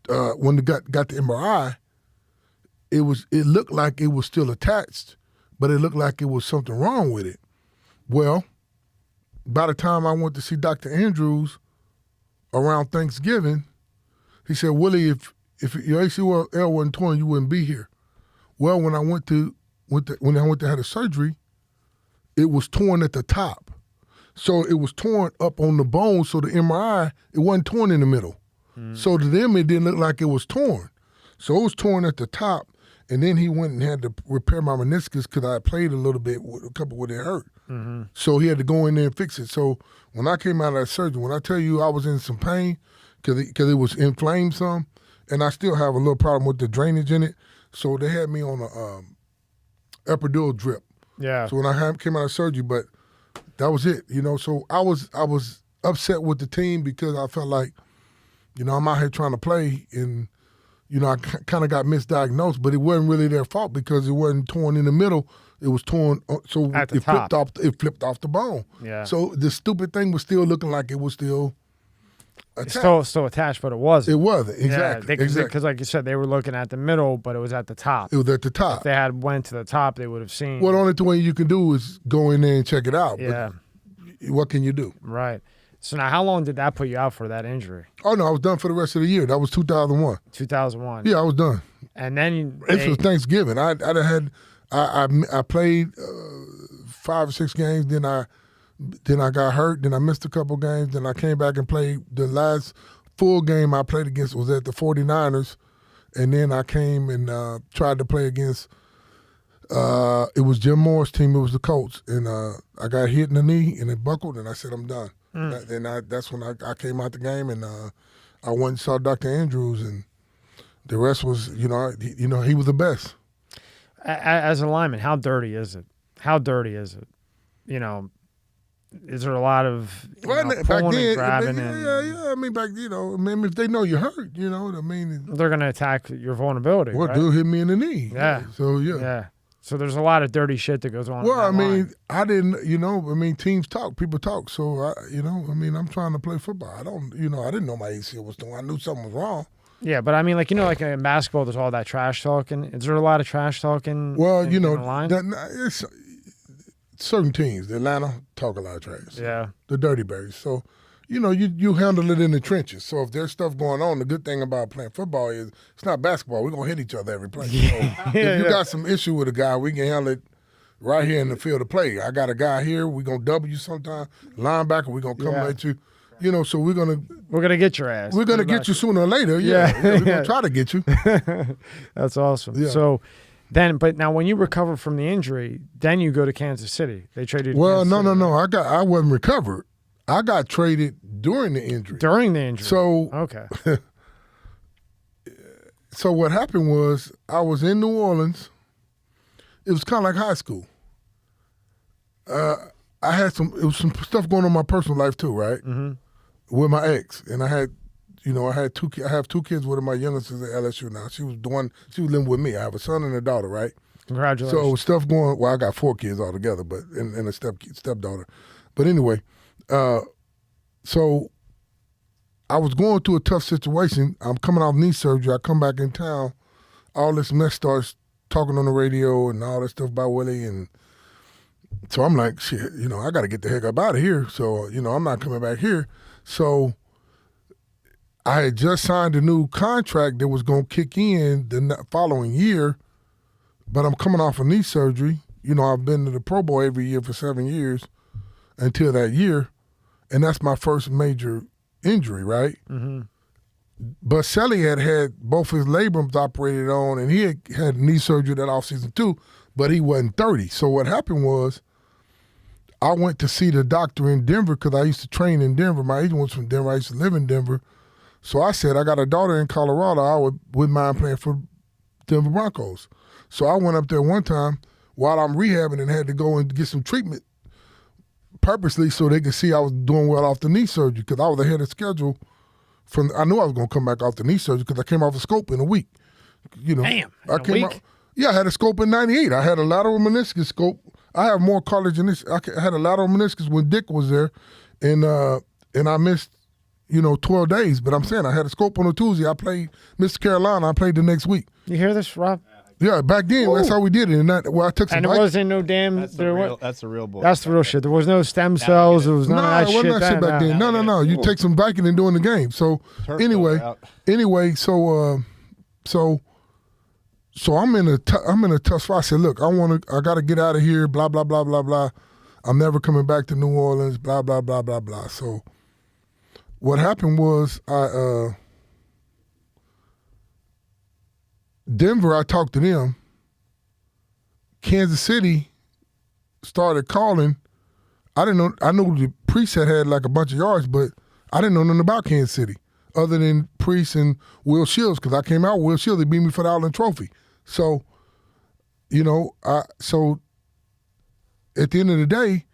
when I got the MRI, it looked like it was still attached, but it looked like it was something wrong with it. Well, by the time I went to see Dr. Andrews around Thanksgiving, he said, Willie, if your ACL wasn't torn, you wouldn't be here. Well, when I went to have the surgery, it was torn at the top. So it was torn up on the bone, so the MRI, it wasn't torn in the middle. So to them, it didn't look like it was torn. So it was torn at the top, and then he went and had to repair my meniscus because I played a little bit, a couple where it hurt. Mm-hmm. So he had to go in there and fix it. So when I came out of that surgery, when I tell you I was in some pain because it was inflamed some, and I still have a little problem with the drainage in it, so they had me on a epidural drip. Yeah. So when I came out of surgery, but that was it, So I was upset with the team because I felt like, I'm out here trying to play, and I kind of got misdiagnosed, but it wasn't really their fault because it wasn't torn in the middle. It was torn, so at the top. flipped off the bone. Yeah. So the stupid thing was still looking like it was still attached. Still attached, but it wasn't. It wasn't, exactly. Because like you said, they were looking at the middle, but it was at the top. It was at the top. If they had went to the top, they would have seen. Well, the only way you can do is go in there and check it out. Yeah. But what can you do? Right. So now how long did that put you out for, that injury? Oh, no, I was done for the rest of the year. That was 2001. 2001. Yeah, I was done. And then it was Thanksgiving. I played 5 or 6 games. Then I got hurt. Then I missed a couple games. Then I came back and played. The last full game I played against was at the 49ers. And then I came and tried to play against it was Jim Moore's team. It was the Colts. And I got hit in the knee and it buckled, and I said, I'm done. And that's when I came out the game, and I went and saw Dr. Andrews, and the rest was, he was the best. As a lineman, how dirty is it? How dirty is it? is there a lot of Well, know, back pulling then, and grabbing? yeah. I mean, back if they know you're hurt, you know what I mean. They're going to attack your vulnerability. Well, right? dude hit me in the knee. Yeah. So Yeah. So there's a lot of dirty shit that goes on. Well, I in that mean, line. I didn't. Teams talk, people talk. So I'm trying to play football. I didn't know my ACL was doing. I knew something was wrong. Yeah, but I mean, like in basketball, there's all that trash talking. Is there a lot of trash talking? Well, in the line? It's certain teams. The Atlanta talk a lot of trash. Yeah. The Dirty Berries. So, you handle it in the trenches. So if there's stuff going on, the good thing about playing football is it's not basketball. We're gonna hit each other every play. So if you got some issue with a guy, we can handle it right here in the field of play. I got a guy here. We're gonna double you sometime. Linebacker, we're gonna come at you. So we're gonna get your ass. We're gonna get you sooner or later. Yeah. We're gonna try to get you. That's awesome. Yeah. So but now when you recover from the injury, then you go to Kansas City. They traded you to Well, Kansas City. no. I wasn't recovered. I got traded during the injury. During the injury. So okay. So what happened was I was in New Orleans. It was kind of like high school. I had some stuff going on in my personal life too, right? Mm-hmm. With my ex, and I had two. I have two kids with her. My youngest is at LSU now. She was living with me. I have a son and a daughter, right? Congratulations. So stuff going. Well, I got 4 kids altogether, but and a stepdaughter. But anyway, so I was going through a tough situation. I'm coming off knee surgery. I come back in town. All this mess starts talking on the radio and all that stuff about Willie, and so I'm like, shit, I got to get the heck up out of here. So I'm not coming back here. So I had just signed a new contract that was going to kick in the following year, but I'm coming off of knee surgery. I've been to the Pro Bowl every year for 7 years until that year, and that's my first major injury, right? Mm-hmm. But Sally had both his labrums operated on, and he had knee surgery that offseason too, but he wasn't 30. So what happened was I went to see the doctor in Denver because I used to train in Denver. My agent was from Denver. I used to live in Denver. So I said, I got a daughter in Colorado. I wouldn't mind playing for Denver Broncos. So I went up there one time while I'm rehabbing and had to go and get some treatment purposely so they could see I was doing well off the knee surgery because I was ahead of schedule. I knew I was going to come back off the knee surgery because I came off a scope in a week. Damn, I came out. Yeah, I had a scope in '98. I had a lateral meniscus scope. I have more cartilage than this. I had a lateral meniscus when Dick was there, and I missed 12 days. But I'm saying I had a scope on a Tuesday. I played Mr. Carolina. I played the next week. You hear this, Rob? Yeah, back then that's how we did it. And I took some. And it wasn't no damn. That's the real bull. That's the real shit. There was no stem cells. There was none of that shit. No, it wasn't that shit back then. No. You take some Vicodin during the game. So anyway, so I'm in a tough spot. I said, look, I got to get out of here. Blah blah blah blah blah. I'm never coming back to New Orleans. Blah blah blah blah blah. So what happened was Denver, I talked to them. Kansas City started calling. I didn't know. I knew the Priest had like a bunch of yards, but I didn't know nothing about Kansas City other than Priest and Will Shields because I came out with Will Shields. They beat me for the Outland Trophy. So, so at the end of the day,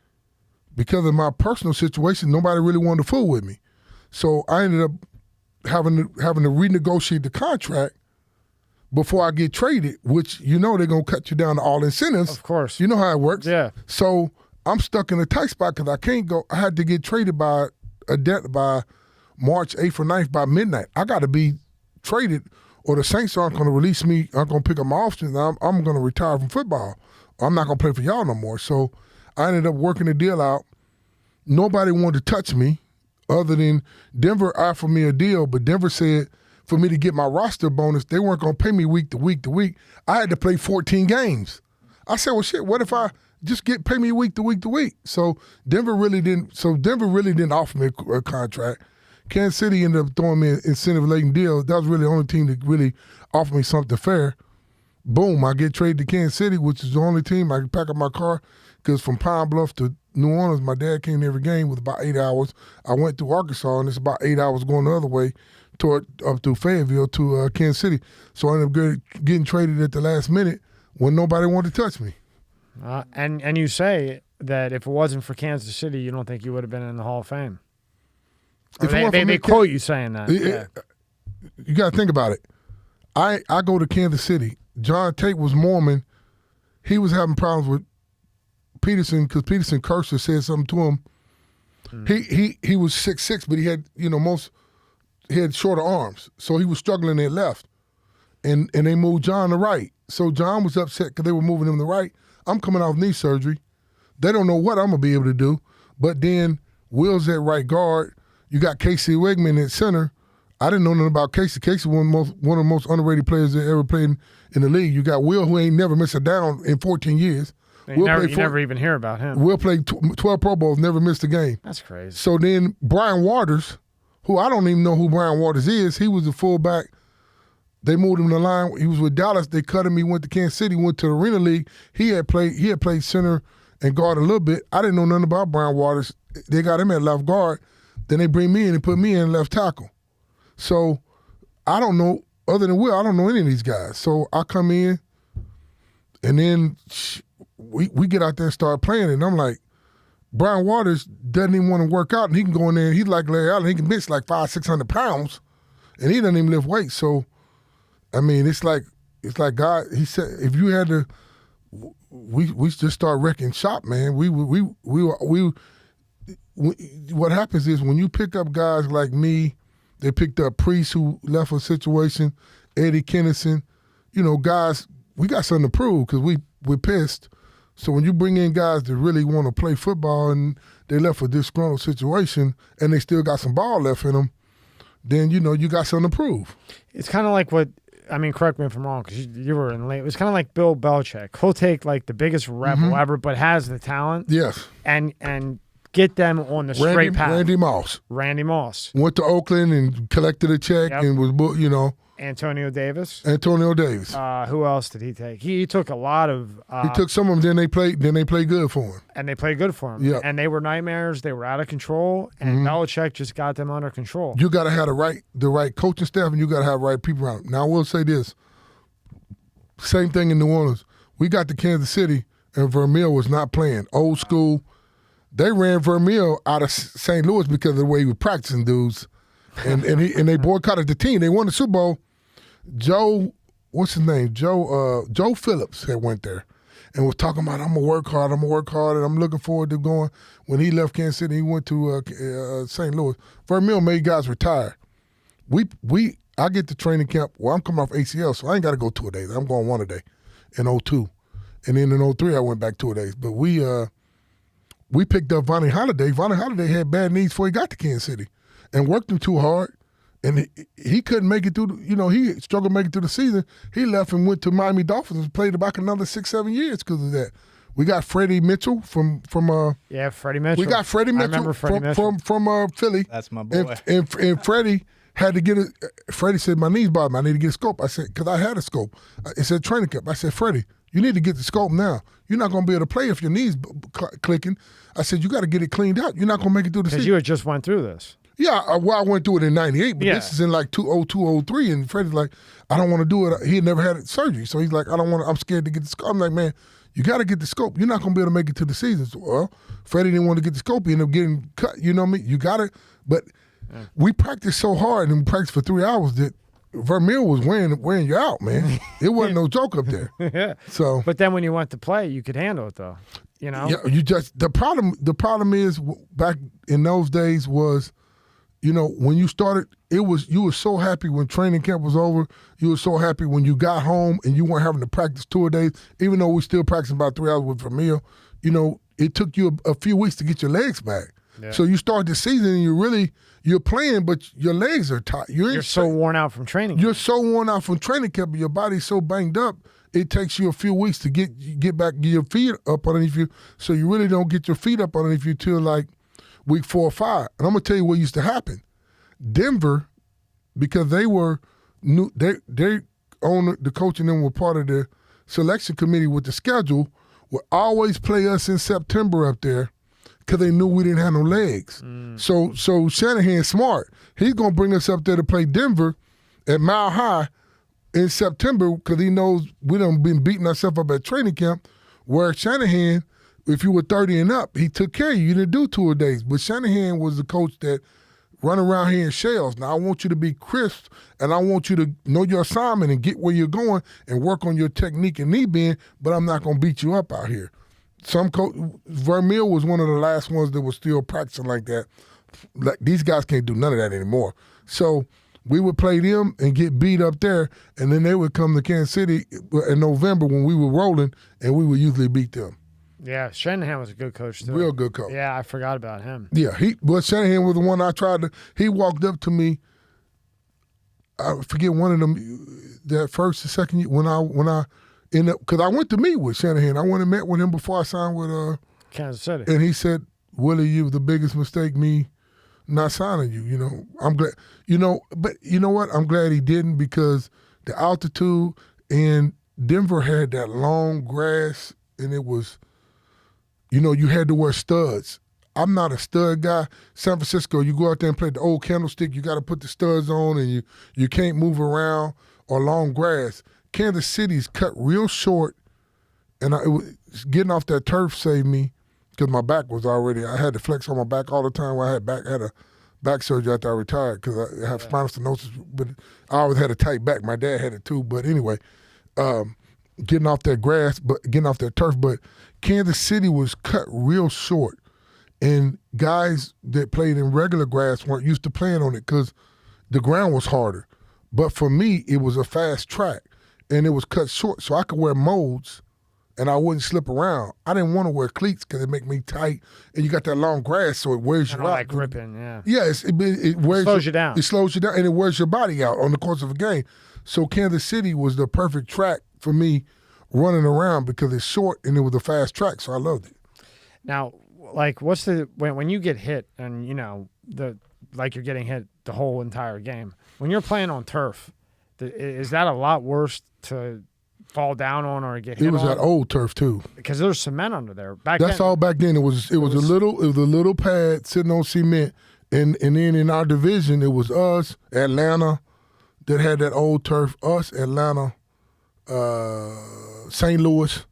because of my personal situation, nobody really wanted to fool with me. So I ended up having to renegotiate the contract before I get traded, which they're gonna cut you down to all incentives. Of course. You know how it works. Yeah. So I'm stuck in a tight spot because I can't go. I had to get traded by March 8th or 9th by midnight. I got to be traded, or the Saints aren't going to release me. Aren't going to pick up my options. I'm going to retire from football. I'm not going to play for y'all no more. So I ended up working the deal out. Nobody wanted to touch me, other than Denver offered me a deal, but Denver said for me to get my roster bonus, they weren't going to pay me week to week to week. I had to play 14 games. I said, well, shit, what if I just pay me week to week to week? So Denver really didn't offer me a contract. Kansas City ended up throwing me an incentive-laden deal. That was really the only team that really offered me something fair. Boom, I get traded to Kansas City, which is the only team I can pack up my car because from Pine Bluff to New Orleans, my dad came to every game with about 8 hours. I went through Arkansas, and it's about 8 hours going the other way up to Fayetteville to Kansas City. So I ended up getting traded at the last minute when nobody wanted to touch me. And you say that if it wasn't for Kansas City, you don't think you would have been in the Hall of Fame. If They quote you saying that. Yeah. You got to think about it. I go to Kansas City. John Tate was Mormon. He was having problems with Peterson because Peterson cursed or said something to him. He was 6'6", but he had he had shorter arms, so he was struggling at left, and they moved John to right. So John was upset because they were moving him to right. I'm coming off knee surgery. They don't know what I'm gonna be able to do, but then Will's at right guard. You got Casey Wegman at center. I didn't know nothing about Casey. Casey was one of the most underrated players that ever played in the league. You got Will, who ain't never missed a down in 14 years. You never even hear about him. Will played 12 Pro Bowls, never missed a game. That's crazy. So then Brian Waters, who I don't even know who Brian Waters is, he was the fullback. They moved him to the line. He was with Dallas. They cut him. He went to Kansas City, went to the Arena League. He had played center and guard a little bit. I didn't know nothing about Brian Waters. They got him at left guard. Then they bring me in and put me in left tackle. So I don't know, other than Will, I don't know any of these guys. So I come in, and then we get out there and start playing, and I'm like, Brian Waters doesn't even want to work out, and he can go in there, and he's like Larry Allen, he can bench like 500-600 pounds, and he doesn't even lift weights. So, I mean, it's like God, he said, if you had to, we just start wrecking shop, man. What happens is when you pick up guys like me, they picked up Priest, who left a situation, Eddie Kennison, guys, we got something to prove because we're pissed. So when you bring in guys that really want to play football and they left a disgruntled situation and they still got some ball left in them, then, you got something to prove. It's kind of like correct me if I'm wrong, because you were in late. It was kind of like Bill Belichick. He'll take like the biggest rebel ever, but has the talent. Yes. And get them on the straight path. Randy Moss. Went to Oakland and collected a check and was, Antonio Davis. Who else did he take? He took a lot of. He took some of them. Then they played good for him. And they played good for him. Yeah. And they were nightmares. They were out of control. And Belichick just got them under control. You got to have the right coaching staff, and you got to have the right people around. Now I will say this. Same thing in New Orleans. We got to Kansas City, and Vermeil was not playing. Old school. They ran Vermeil out of St. Louis because of the way he was practicing dudes, and they boycotted the team. They won the Super Bowl. Joe Phillips had went there and was talking about, I'm gonna work hard, and I'm looking forward to going. When he left Kansas City, he went to St. Louis. Vermeil made guys retire. I get to training camp. Well, I'm coming off ACL, so I ain't got to go 2 days. I'm going 1 a day in 2002, and then in 2003 I went back 2 days. But we picked up Vonnie Holiday. Vonnie Holiday had bad knees before he got to Kansas City and worked him too hard. And he couldn't make it through, he struggled to make it through the season. He left and went to Miami Dolphins and played about another 6-7 years because of that. We got Freddie Mitchell from Freddie Mitchell. We got Freddie Mitchell, I remember Freddie Mitchell. from Philly. That's my boy. And Freddie had to get it. Freddie said, my knees bother me. I need to get a scope. I said, because I had a scope. It said training camp. I said, Freddie, you need to get the scope now. You're not going to be able to play if your knees clicking. I said, you got to get it cleaned out. You're not going to make it through the season. Because you had just went through this. Yeah, I went through it in 98, but this is in like 2002, 03, and Freddie's like, I don't want to do it. He had never had surgery, so he's like, I'm scared to get the scope. I'm like, man, you got to get the scope. You're not going to be able to make it to the season. So, well, Freddie didn't want to get the scope. He ended up getting cut. You know what I mean? You got it. But we practiced so hard, and we practiced for 3 hours that Vermeil was wearing you out, man. It wasn't no joke up there. Yeah. So, but then when you went to play, you could handle it, though. Yeah, the problem is back in those days was, when you started, you were so happy when training camp was over. You were so happy when you got home and you weren't having to practice 2 days, even though we still practicing about 3 hours with Vermeil. It took you a few weeks to get your legs back. Yeah. So you start the season and you're playing, but your legs are tight. You're so worn out from training camp. You're so worn out from training camp, but your body's so banged up, it takes you a few weeks to get back, get your feet up underneath you. So you really don't get your feet up underneath you till like week 4 or 5. And I'm going to tell you what used to happen. Denver, because they were new, they owned the coach and them were part of the selection committee with the schedule, would always play us in September up there because they knew we didn't have no legs. So Shanahan's smart. He's going to bring us up there to play Denver at Mile High in September because he knows we done been beating ourselves up at training camp, where Shanahan if you were 30 and up, he took care of you. You didn't do two-a-days. But Shanahan was the coach that run around here in shells. Now, I want you to be crisp, and I want you to know your assignment and get where you're going and work on your technique and knee bend, but I'm not going to beat you up out here. Vermeil was one of the last ones that was still practicing like that. Like, these guys can't do none of that anymore. So we would play them and get beat up there, and then they would come to Kansas City in November when we were rolling, and we would usually beat them. Yeah, Shanahan was a good coach too. Real good coach. Yeah, I forgot about him. Yeah, Shanahan was the one I tried to. He walked up to me. I forget one of them, that first or second year when I ended up, because I went to meet with Shanahan. I went and met with him before I signed with Kansas City. And he said, "Willie, you was the biggest mistake me not signing you. You know, I'm glad. You know, but you know what? I'm glad he didn't, because the altitude, and Denver had that long grass, and it was." You know, you had to wear studs. I'm not a stud guy. San Francisco, you go out there and play the old candlestick, you got to put the studs on, and you can't move around, or long grass. Kansas City's cut real short, and getting off that turf saved me, because my back was already, I had to flex on my back all the time. I had a back surgery after I retired, because I have spinal stenosis, but I always had a tight back. My dad had it too, but anyway, getting off that grass, but getting off that turf, but Kansas City was cut real short, and guys that played in regular grass weren't used to playing on it because the ground was harder. But for me, it was a fast track, and it was cut short, so I could wear molds, and I wouldn't slip around. I didn't want to wear cleats because it make me tight, and you got that long grass, so it wears you out. Like gripping, yeah. Yeah, it slows you down. It slows you down, and it wears your body out on the course of a game. So Kansas City was the perfect track for me running around, because it's short and it was a fast track, so I loved it. Now, like, what's the when you get hit, and you know you're getting hit the whole entire game, when you're playing on turf, is that a lot worse to fall down on or get hit? It was on? that old turf too, because there's cement under there. Back then it was a little pad sitting on cement, and then in our division it was us, Atlanta, that had that old turf. Us, Atlanta, St. Louis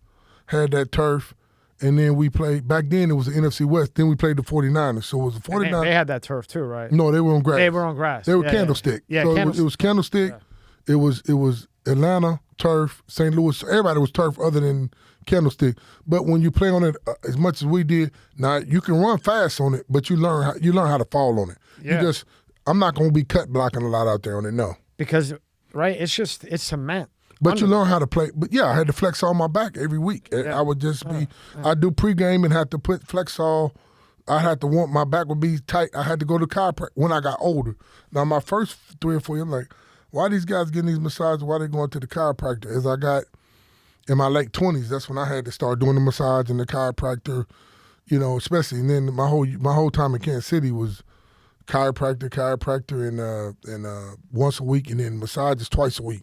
had that turf, and then we played, back then it was the NFC West, then we played the 49ers. So it was the 49ers. They had that turf too, right? No, they were on grass. They were on grass. They were candlestick. Yeah, so candlestick. It was candlestick. Yeah. It was Atlanta, turf, St. Louis. Everybody was turf other than candlestick. But when you play on it as much as we did, now you can run fast on it, but you learn how to fall on it. Yeah. I'm not going to be cut blocking a lot out there on it, no. Because, right, it's cement. But you learn how to play. But yeah, I had to flex all my back every week. Yeah. I would just I'd do pregame and have to put flex all. I had to want my back would be tight. I had to go to chiropractor when I got older. Now my first 3 or 4 years, I'm like, why these guys getting these massages? Why they going to the chiropractor? As I got in my late 20s, that's when I had to start doing the massage and the chiropractor. You know, especially, and then my whole time in Kansas City was chiropractor, and once a week, and then massages twice a week.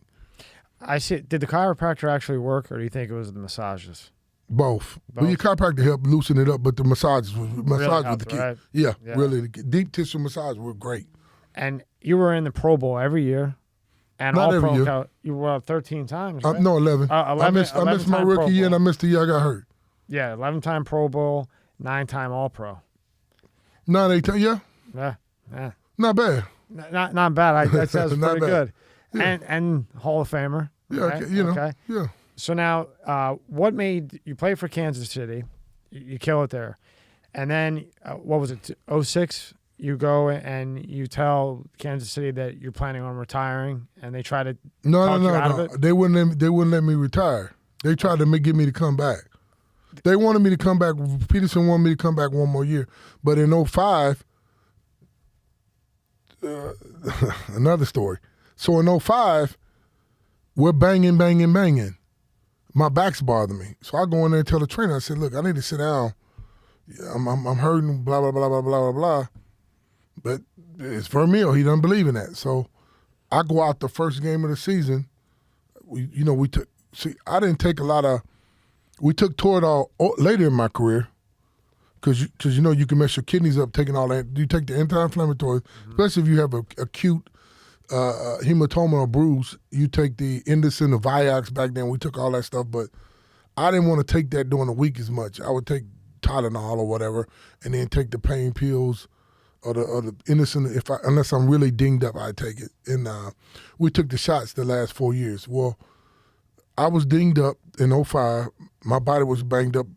I see. Did the chiropractor actually work, or do you think it was the massages? Both. Well, your chiropractor helped loosen it up, but the massages was the key. Right? Yeah, really. Deep tissue massages were great. And you were in the Pro Bowl every year, and not all every Pro. year. You were 13 times. Right? No, 11. 11. I missed my rookie year, and I missed the year I got hurt. Yeah, 11-time Pro Bowl, 9-time All Pro. 9, 8 times. Yeah. Yeah. Not bad. Not bad. That sounds pretty good. Yeah. And Hall of Famer. Yeah, right? okay. Yeah. So now, what made you play for Kansas City? You kill it there, and then what was it? 06. You go and you tell Kansas City that you're planning on retiring, and they try to talk you out of it? They wouldn't let me retire. They tried to get me to come back. They wanted me to come back. Peterson wanted me to come back one more year, but in 05. Another story. So in 05, we're banging. My back's bothering me. So I go in there and tell the trainer, I said, look, I need to sit down. I'm hurting, blah, blah, blah, blah, blah, blah, blah. But it's Vermeil. He doesn't believe in that. So I go out the first game of the season. I didn't take a lot of, we took Toradol later in my career. Because you can mess your kidneys up taking all that. You take the anti-inflammatory, especially if you have a acute hematoma or bruise. You take the Indocin, the Vioxx back then. We took all that stuff, but I didn't want to take that during the week as much. I would take Tylenol or whatever, and then take the pain pills or the innocent. Unless I'm really dinged up, I take it. And we took the shots the last 4 years. Well, I was dinged up in 05. My body was banged up.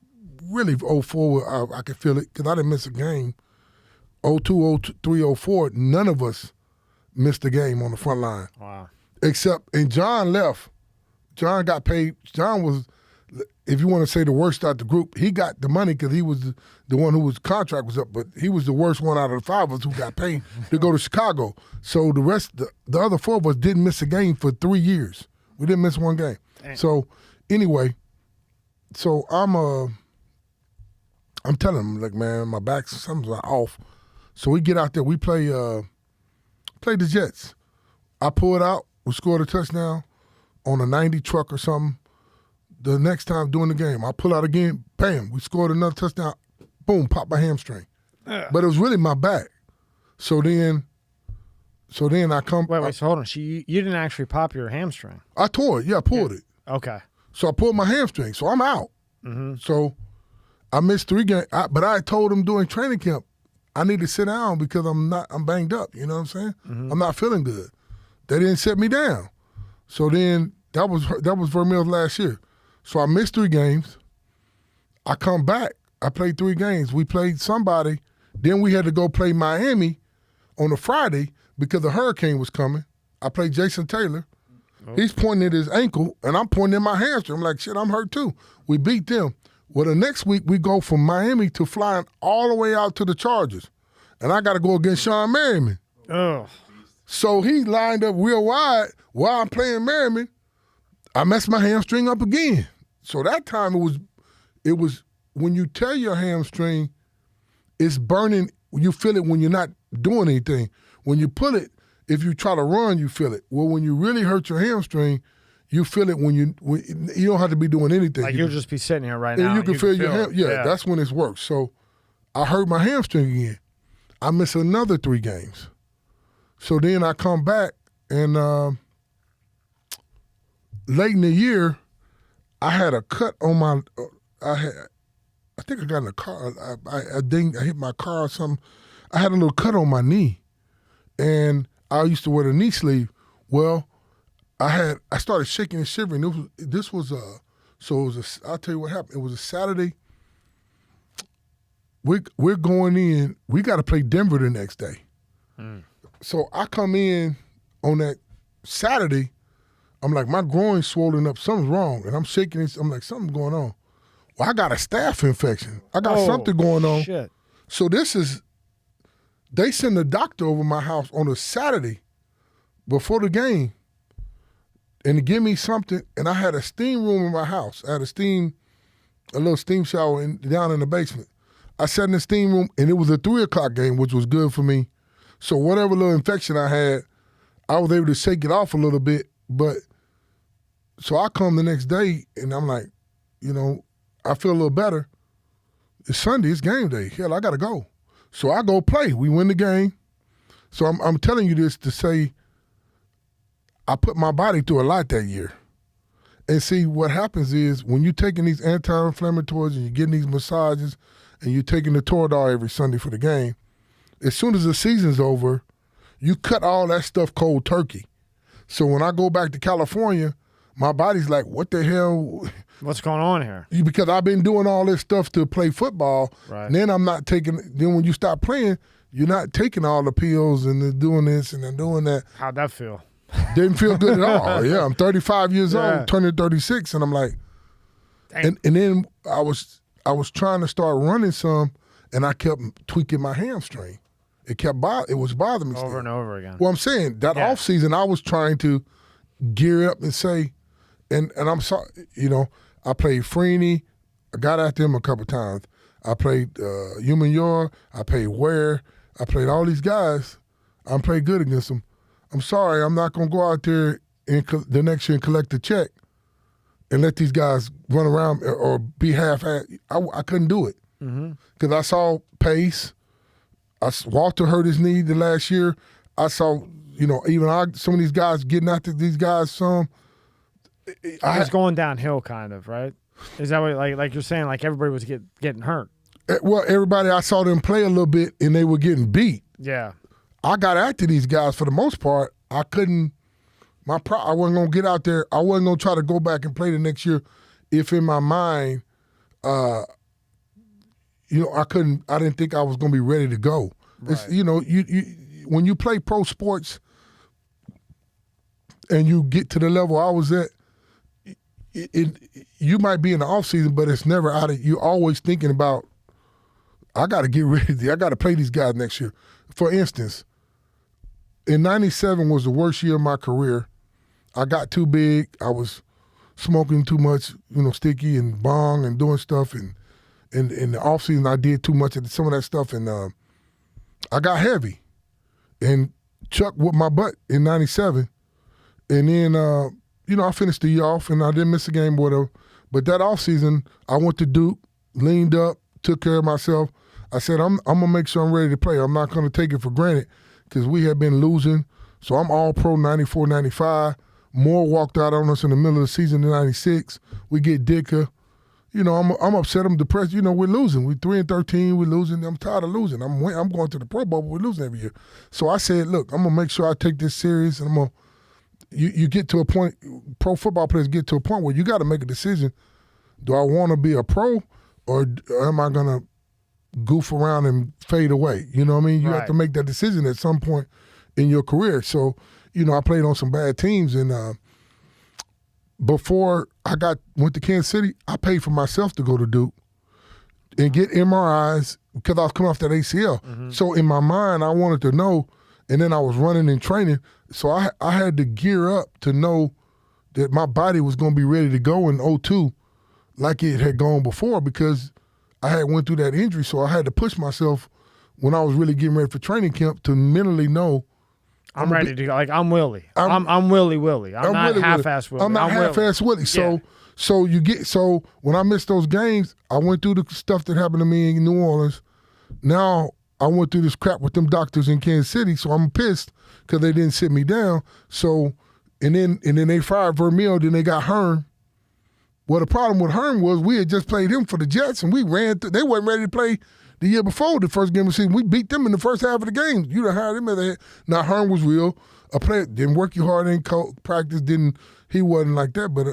Really, 04, I could feel it because I didn't miss a game. 02, 03, 04, none of us missed a game on the front line. Wow. And John left. John got paid. John was, if you want to say the worst out the group, he got the money because he was the one whose contract was up, but he was the worst one out of the 5 of us who got paid to go to Chicago. So the rest, the other 4 of us didn't miss a game for 3 years. We didn't miss one game. Dang. So anyway, so I'm telling him, like, man, my back, something's off. So we get out there, we play the Jets. I pull it out, we scored a touchdown on a 90 truck or something. The next time during the game, I pull out again, bam, we scored another touchdown, boom, pop my hamstring. But it was really my back. So then I come. Wait, so hold on. You didn't actually pop your hamstring. I tore it. Yeah, I pulled it. Okay. So I pulled my hamstring. So I'm out. Mm-hmm. So I missed 3 games. But I told them during training camp, I need to sit down because I'm banged up. You know what I'm saying? Mm-hmm. I'm not feeling good. They didn't set me down. So then that was Vermeil's last year. So I missed 3 games. I come back. I played 3 games. We played somebody. Then we had to go play Miami on a Friday because the hurricane was coming. I played Jason Taylor. Oh. He's pointing at his ankle, and I'm pointing at my hamstring. I'm like, shit, I'm hurt too. We beat them. Well, the next week we go from Miami to flying all the way out to the Chargers. And I got to go against Sean Merriman. Oh. So he lined up real wide while I'm playing Merriman. I messed my hamstring up again. So that time it was when you tear your hamstring, it's burning. You feel it when you're not doing anything. When you pull it, if you try to run, you feel it. Well, when you really hurt your hamstring, you feel it when you don't have to be doing anything. Like you'll just be sitting here right now. And you can feel your hamstring. Yeah, that's when it's worse. So I hurt my hamstring again. I miss another 3 games. So then I come back, and late in the year, I had a cut on my. I think I got in a car. I hit my car or something. I had a little cut on my knee, and I used to wear the knee sleeve. Well, I started shaking and shivering. I'll tell you what happened. It was a Saturday. We're going in. We got to play Denver the next day. So I come in on that Saturday. I'm like, my groin's swollen up. Something's wrong. And I'm shaking. I'm like, something's going on. Well, I got a staph infection. I got something going on. Shit. So they send a doctor over my house on a Saturday before the game and to give me something. And I had a steam room in my house. I had a little steam shower down in the basement. I sat in the steam room, and it was a 3 o'clock game, which was good for me. So whatever little infection I had, I was able to shake it off a little bit. But so I come the next day, and I'm like, I feel a little better. It's Sunday. It's game day. Hell, I got to go. So I go play. We win the game. So I'm telling you this to say I put my body through a lot that year. And see, what happens is when you're taking these anti-inflammatories and you're getting these massages and you're taking the Toradol every Sunday for the game, as soon as the season's over, you cut all that stuff cold turkey. So when I go back to California, my body's like, what the hell? What's going on here? Because I've been doing all this stuff to play football. Right. And then I'm not taking, then when you stop playing, you're not taking all the pills and doing this and then doing that. How'd that feel? Didn't feel good at all. Yeah, I'm 35 years old, turning 36, and I'm like, and then I was trying to start running some, and I kept tweaking my hamstring. It was bothering me over and over again. Well, I'm saying that off season, I was trying to gear up and say, and I'm sorry, I played Freeney. I got after him a couple times. I played Human Yor. I played Ware. I played all these guys. I played good against them. I'm sorry, I'm not going to go out there the next year and collect a check and let these guys run around or be half-assed. I couldn't do it because I saw pace. Walter hurt his knee the last year. I saw, some of these guys getting after these guys. It's going downhill, kind of, right? Is that what, like you're saying? Like everybody was getting hurt. Well, everybody, I saw them play a little bit, and they were getting beat. Yeah. I got after these guys for the most part. I couldn't. I wasn't gonna get out there. I wasn't gonna try to go back and play the next year, if in my mind, I couldn't. I didn't think I was gonna be ready to go. Right. It's, you when you play pro sports, and you get to the level I was at, you might be in the off season, but it's never out of. You're always thinking about. I got to get ready. I got to play these guys next year. For instance, in '97 was the worst year of my career. I got too big. I was smoking too much, sticky and bong and doing stuff. And in the off season, I did too much of some of that stuff, and I got heavy. And Chuck whooped my butt in '97, and then I finished the year off, and I didn't miss a game or whatever. But that off season, I went to Duke, leaned up, took care of myself. I said, I'm gonna make sure I'm ready to play. I'm not gonna take it for granted because we had been losing. So I'm all pro '94, '95. Moore walked out on us in the middle of the season in '96. We get Dicker. I'm upset. I'm depressed. We're losing. We're 3-13. We're losing. I'm tired of losing. I'm going to the Pro Bowl, but we're losing every year. So I said, look, I'm gonna make sure I take this serious, and I'm gonna. You get to a point. Pro football players get to a point where you got to make a decision. Do I want to be a pro, or am I gonna goof around and fade away? You know what I mean? You have to make that decision at some point in your career. So, I played on some bad teams, and before I went to Kansas City, I paid for myself to go to Duke and get MRIs because I was coming off that ACL. Mm-hmm. So in my mind, I wanted to know, and then I was running and training, so I had to gear up to know that my body was going to be ready to go in 2002 like it had gone before, because I had went through that injury, so I had to push myself when I was really getting ready for training camp to mentally know I'm ready to go. Like, I'm Willie. I'm Willie. I'm not half-ass Willie. I'm not half-ass Willie. So when I missed those games, I went through the stuff that happened to me in New Orleans. Now I went through this crap with them doctors in Kansas City, so I'm pissed because they didn't sit me down. So and then they fired Vermeil, then they got Hearn. Well, the problem with Hearn was we had just played him for the Jets, and we ran through. They weren't ready to play the year before the first game of the season. We beat them in the first half of the game. You'd have hired him at the head. Now, Hearn was real. A player didn't work you hard in practice. He wasn't like that. But,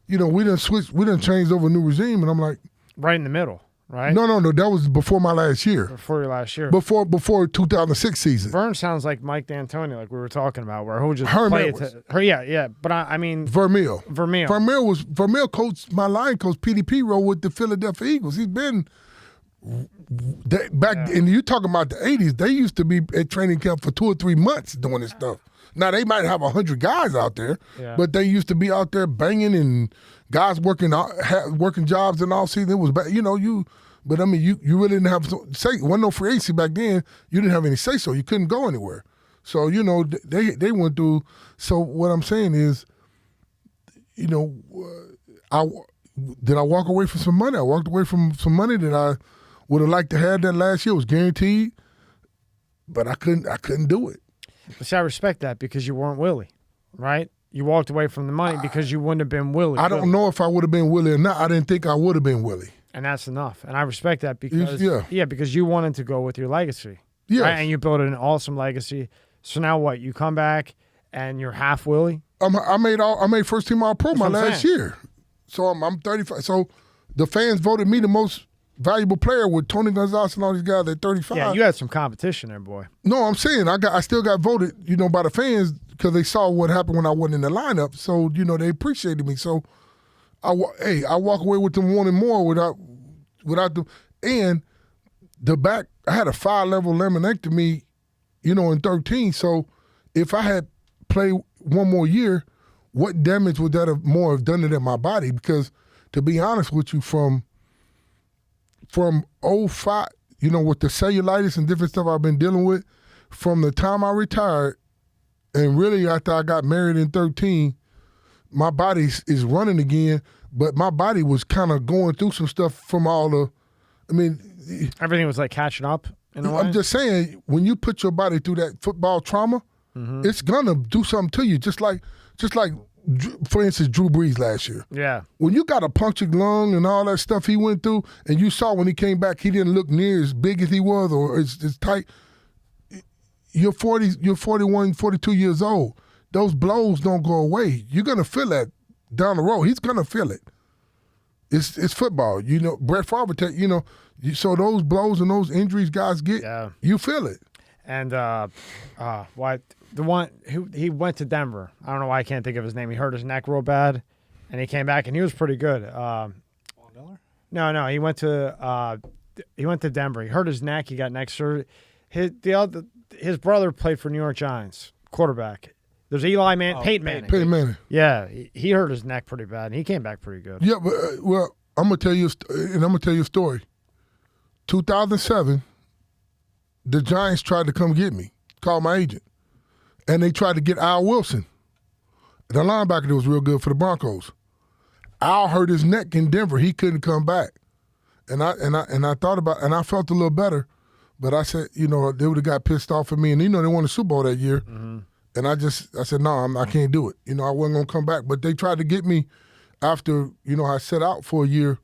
we done switched. We done changed over a new regime, and I'm like. Right in the middle, right? No. That was before my last year. Before your last year. Before 2006 season. Vern sounds like Mike D'Antoni, like we were talking about, where he'll just Herman play it to. Yeah. But I mean. Vermeil Vermeil coached my line coach, PDP role with the Philadelphia Eagles. He's been. And you talking about the 80s, they used to be at training camp for 2 or 3 months doing this stuff. Now, they might have 100 guys out there, but they used to be out there banging and guys working jobs in all season. It was bad, but I mean, you really didn't have say. Wasn't no free agency back then. You didn't have any say so. You couldn't go anywhere. So, they went through. So what I'm saying is, did I walk away from some money? I walked away from some money that I would have liked to have that last year. It was guaranteed, but I couldn't do it. But see, I respect that because you weren't Willie, right? You walked away from the money because you wouldn't have been Willie. I don't know if I would have been Willie or not. I didn't think I would have been Willie. And that's enough. And I respect that because because you wanted to go with your legacy. Yes. Right? And you built an awesome legacy. So now what? You come back and you're half Willie? I made first team All-Pro my last year. So I'm 35. So the fans voted me the most valuable player with Tony Gonzalez and all these guys at 35. Yeah, you had some competition there, boy. No, I'm saying I still got voted, by the fans because they saw what happened when I wasn't in the lineup. So, they appreciated me. So, I walk away with them wanting more without them. And the back, I had a 5-level laminectomy, in 13. So, if I had played one more year, what damage would that have done to my body? Because, to be honest with you, from 05, with the cellulitis and different stuff I've been dealing with, from the time I retired and really after I got married in 13, my body is running again, but my body was kind of going through some stuff from everything was like catching up in a way? I'm just saying, when you put your body through that football trauma, it's gonna do something to you. Just like for instance, Drew Brees last year. Yeah. When you got a punctured lung and all that stuff he went through, and you saw when he came back, he didn't look near as big as he was or as tight. You're 41, 42 years old. Those blows don't go away. You're going to feel that down the road. He's going to feel it. It's football. You know, Brett Favre, so those blows and those injuries guys get, you feel it. And what the one he went to Denver. I don't know why I can't think of his name. He hurt his neck real bad, and he came back and he was pretty good. No, he went to Denver. He hurt his neck. He got neck surgery. His brother played for New York Giants, quarterback. There's Peyton Manning. Peyton Manning. Yeah, he hurt his neck pretty bad, and he came back pretty good. Yeah, but well, I'm gonna tell you a story. 2007, the Giants tried to come get me, called my agent, and they tried to get Al Wilson, the linebacker that was real good for the Broncos. Al hurt his neck in Denver; he couldn't come back, and I thought about, and I felt a little better, but I said, they would have got pissed off at me, and they won the Super Bowl that year. Mm-hmm. And I said, no, I can't do it. I wasn't going to come back. But they tried to get me after, I set out for a year.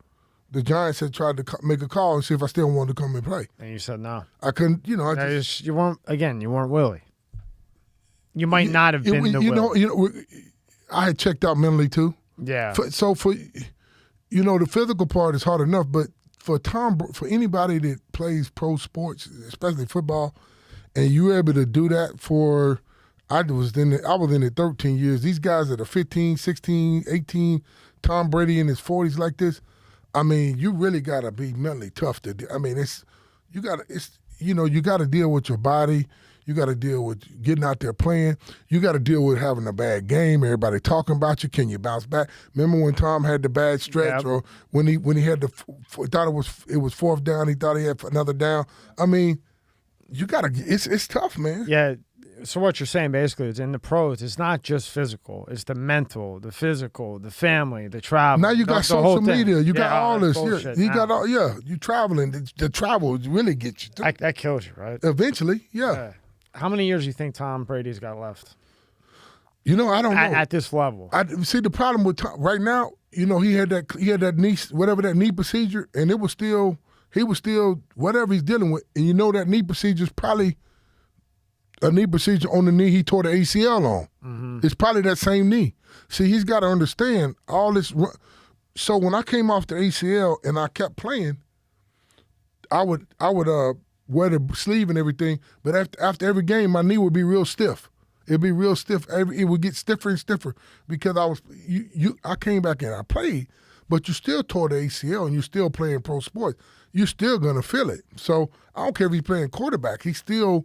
The Giants had tried to make a call and see if I still wanted to come and play. And you said no. I couldn't, you weren't Willie. You might not have been the Willie. I had checked out mentally too. Yeah. The physical part is hard enough, but for anybody that plays pro sports, especially football, and you're able to do that for – I was in it 13 years. These guys that are 15, 16, 18, Tom Brady in his 40s like this, I mean, you really got to be mentally tough to do. I mean, you got to deal with your body. You got to deal with getting out there playing. You got to deal with having a bad game. Everybody talking about you. Can you bounce back? Remember when Tom had the bad stretch, or when he had thought it was fourth down, he thought he had another down. I mean, you got to. It's tough, man. Yeah. So what you're saying basically is in the pros, it's not just physical. It's the mental, the physical, the family, the travel. Now you got social media. You got all this. You got all. Yeah, you traveling. The travel really gets you. That kills you, right? Eventually, yeah. How many years do you think Tom Brady's got left? I don't know. At this level. I see the problem with Tom right now. He had that knee, whatever that knee procedure, and he was still whatever he's dealing with, and that knee procedure is probably a knee procedure on the knee he tore the ACL on. Mm-hmm. It's probably that same knee. See, he's got to understand all this. So when I came off the ACL and I kept playing, I would wear the sleeve and everything, but after every game, my knee would be real stiff. It'd be real stiff. It would get stiffer and stiffer because I came back and I played, but you still tore the ACL and you're still playing pro sports. You're still gonna feel it. So I don't care if he's playing quarterback. He's feeling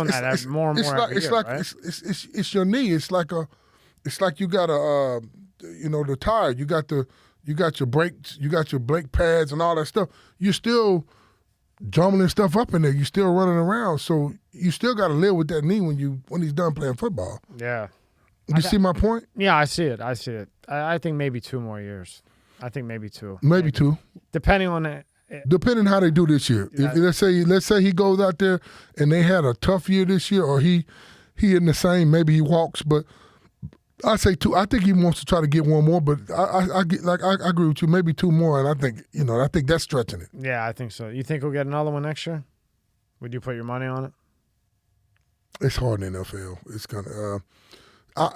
that more and more. It's your knee. It's like you got the tire. You got your brakes. You got your brake pads and all that stuff. You're still jumbling stuff up in there. You're still running around. So you still got to live with that knee when he's done playing football. Yeah. You see my point? Yeah, I see it. I think maybe 2 more years. I think maybe 2. Maybe 2. Depending on it. Depending how they do this year. Yeah. If, let's say he goes out there and they had a tough year this year, or he in the same, maybe he walks, but I say 2. I think he wants to try to get 1 more, but I agree with you, maybe 2 more, and I think that's stretching it. Yeah, I think so. You think we'll get another one next year? Would you put your money on it? It's hard in the NFL. It's gonna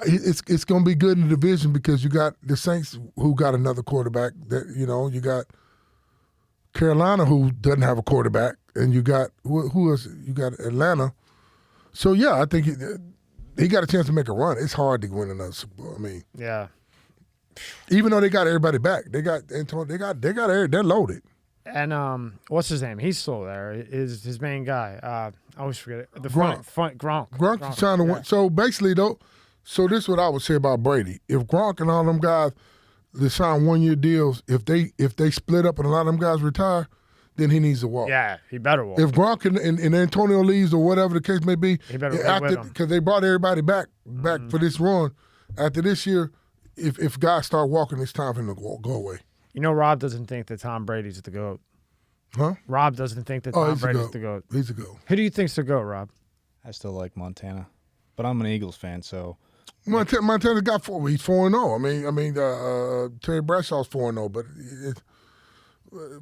it's gonna be good in the division because you got the Saints who got another quarterback. That you got Carolina who doesn't have a quarterback, and you got who else? You got Atlanta. So yeah, I think he got a chance to make a run. It's hard to win another Super Bowl. I mean, yeah. Even though they got everybody back, they got Antonio. They're loaded. And what's his name? He's still there. Is his main guy? I always forget it. The front Gronk. Gronk's trying to win. So basically, though, this is what I would say about Brady. If Gronk and all them guys they sign 1-year deals, if they split up and a lot of them guys retire, then he needs to walk. Yeah, he better walk. If Gronk and Antonio leaves or whatever the case may be, he better because they brought everybody back for this run. After this year, if guys start walking, it's time for him to go away. Rob doesn't think that Tom Brady's the GOAT. Huh? Rob doesn't think that Tom Brady's the GOAT. He's the GOAT. Who do you think's the GOAT, Rob? I still like Montana, but I'm an Eagles fan, so Montana got 4. He's 4-0. I mean, Terry Bradshaw's 4-0. But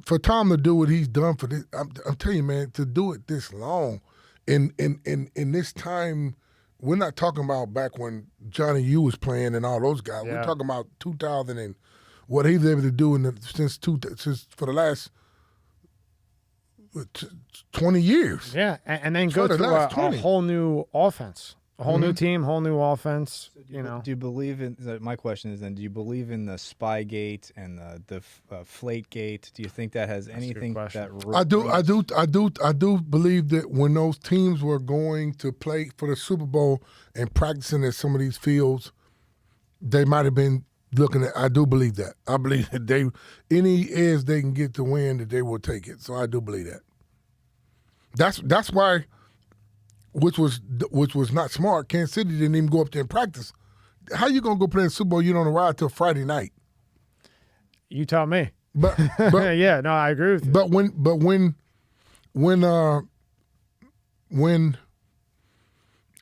for Tom to do what he's done for this, I'm telling you, man, to do it this long, in this time, we're not talking about back when Johnny U was playing and all those guys. Yeah. We're talking about 2000 and what he's able to do since for the last 20 years. Yeah, and then go to a whole new offense. A whole new team, whole new offense. Do you believe in? My question is then: do you believe in the Spygate and the Flategate? Do you think that has anything that? I do believe that when those teams were going to play for the Super Bowl and practicing at some of these fields, they might have been looking at. I do believe that. I believe that any edge they can get to win, that they will take it. So I do believe that. That's why. Which was not smart. Kansas City didn't even go up there and practice. How you gonna go play in the Super Bowl? You don't arrive till Friday night. You tell me. But yeah, no, I agree with you. But when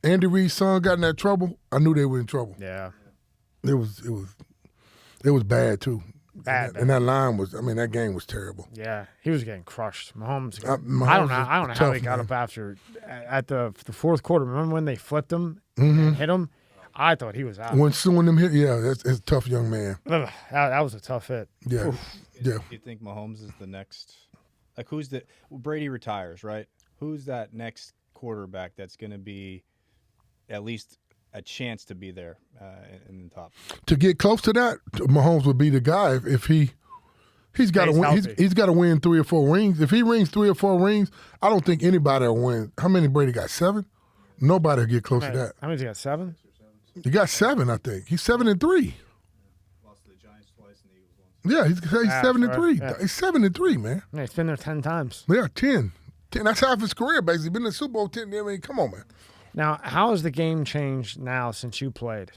Andy Reid's son got in that trouble, I knew they were in trouble. Yeah, it was bad too. Bad. And that line was. I mean, that game was terrible. Yeah, he was getting crushed. Mahomes I don't know how they got up after at the fourth quarter. Remember when they flipped him and hit him? I thought he was out. When suing them hit, yeah, that's a tough young man. That was a tough hit. Yeah, yeah. Do you think Mahomes is the next? Like, Brady retires, right? Who's that next quarterback that's going to be at least a chance to be there in the top? To get close to that, Mahomes would be the guy if he's got to win. He's got to win 3 or 4 rings. If he rings 3 or 4 rings, I don't think anybody will win. How many Brady got? 7? Nobody will get close to that. How many he got? 7? He got 7, I think. He's 7-3. Lost to the Giants twice and the Eagles once. Yeah, he's 7-3. Yeah. He's 7-3, man. Yeah, he's been there 10 times. Yeah, 10. That's half his career, basically. Been in the Super Bowl 10. I mean, come on, man. Now, how has the game changed now since you played?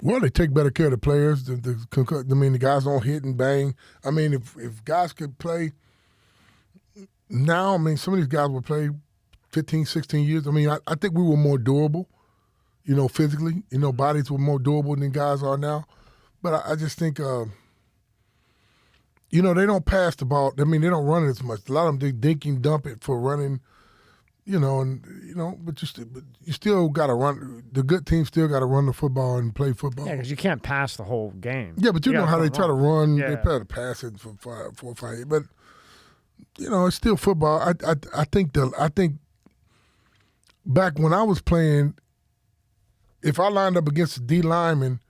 Well, they take better care of the players. The guys don't hit and bang. I mean, if guys could play now, I mean, some of these guys would play 15, 16 years. I mean, I think we were more durable, physically. Bodies were more durable than guys are now. But I just think, they don't pass the ball. I mean, they don't run it as much. A lot of them, they dink and dump it for running. But you still got to run. The good teams still got to run the football and play football. Yeah, because you can't pass the whole game. Yeah, but you know how they try to run. Yeah. They try to pass it for 4 or 5 years. But it's still football. I think back when I was playing, if I lined up against a D lineman,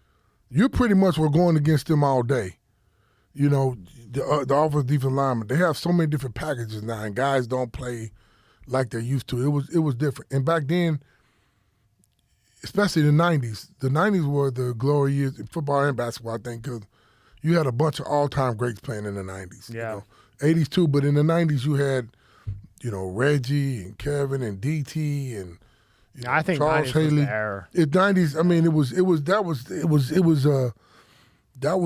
you pretty much were going against them all day. The offensive defensive lineman. They have so many different packages now, and guys don't play like they used to. It was different. And back then, especially the 90s, the 90s were the glory years in football and basketball, I think, because you had a bunch of all-time greats playing in the 90s. Yeah. 80s too, but in the 90s you had, Reggie and Kevin and DT and I think Charles 90s Haley. was the era. 90s, I mean, that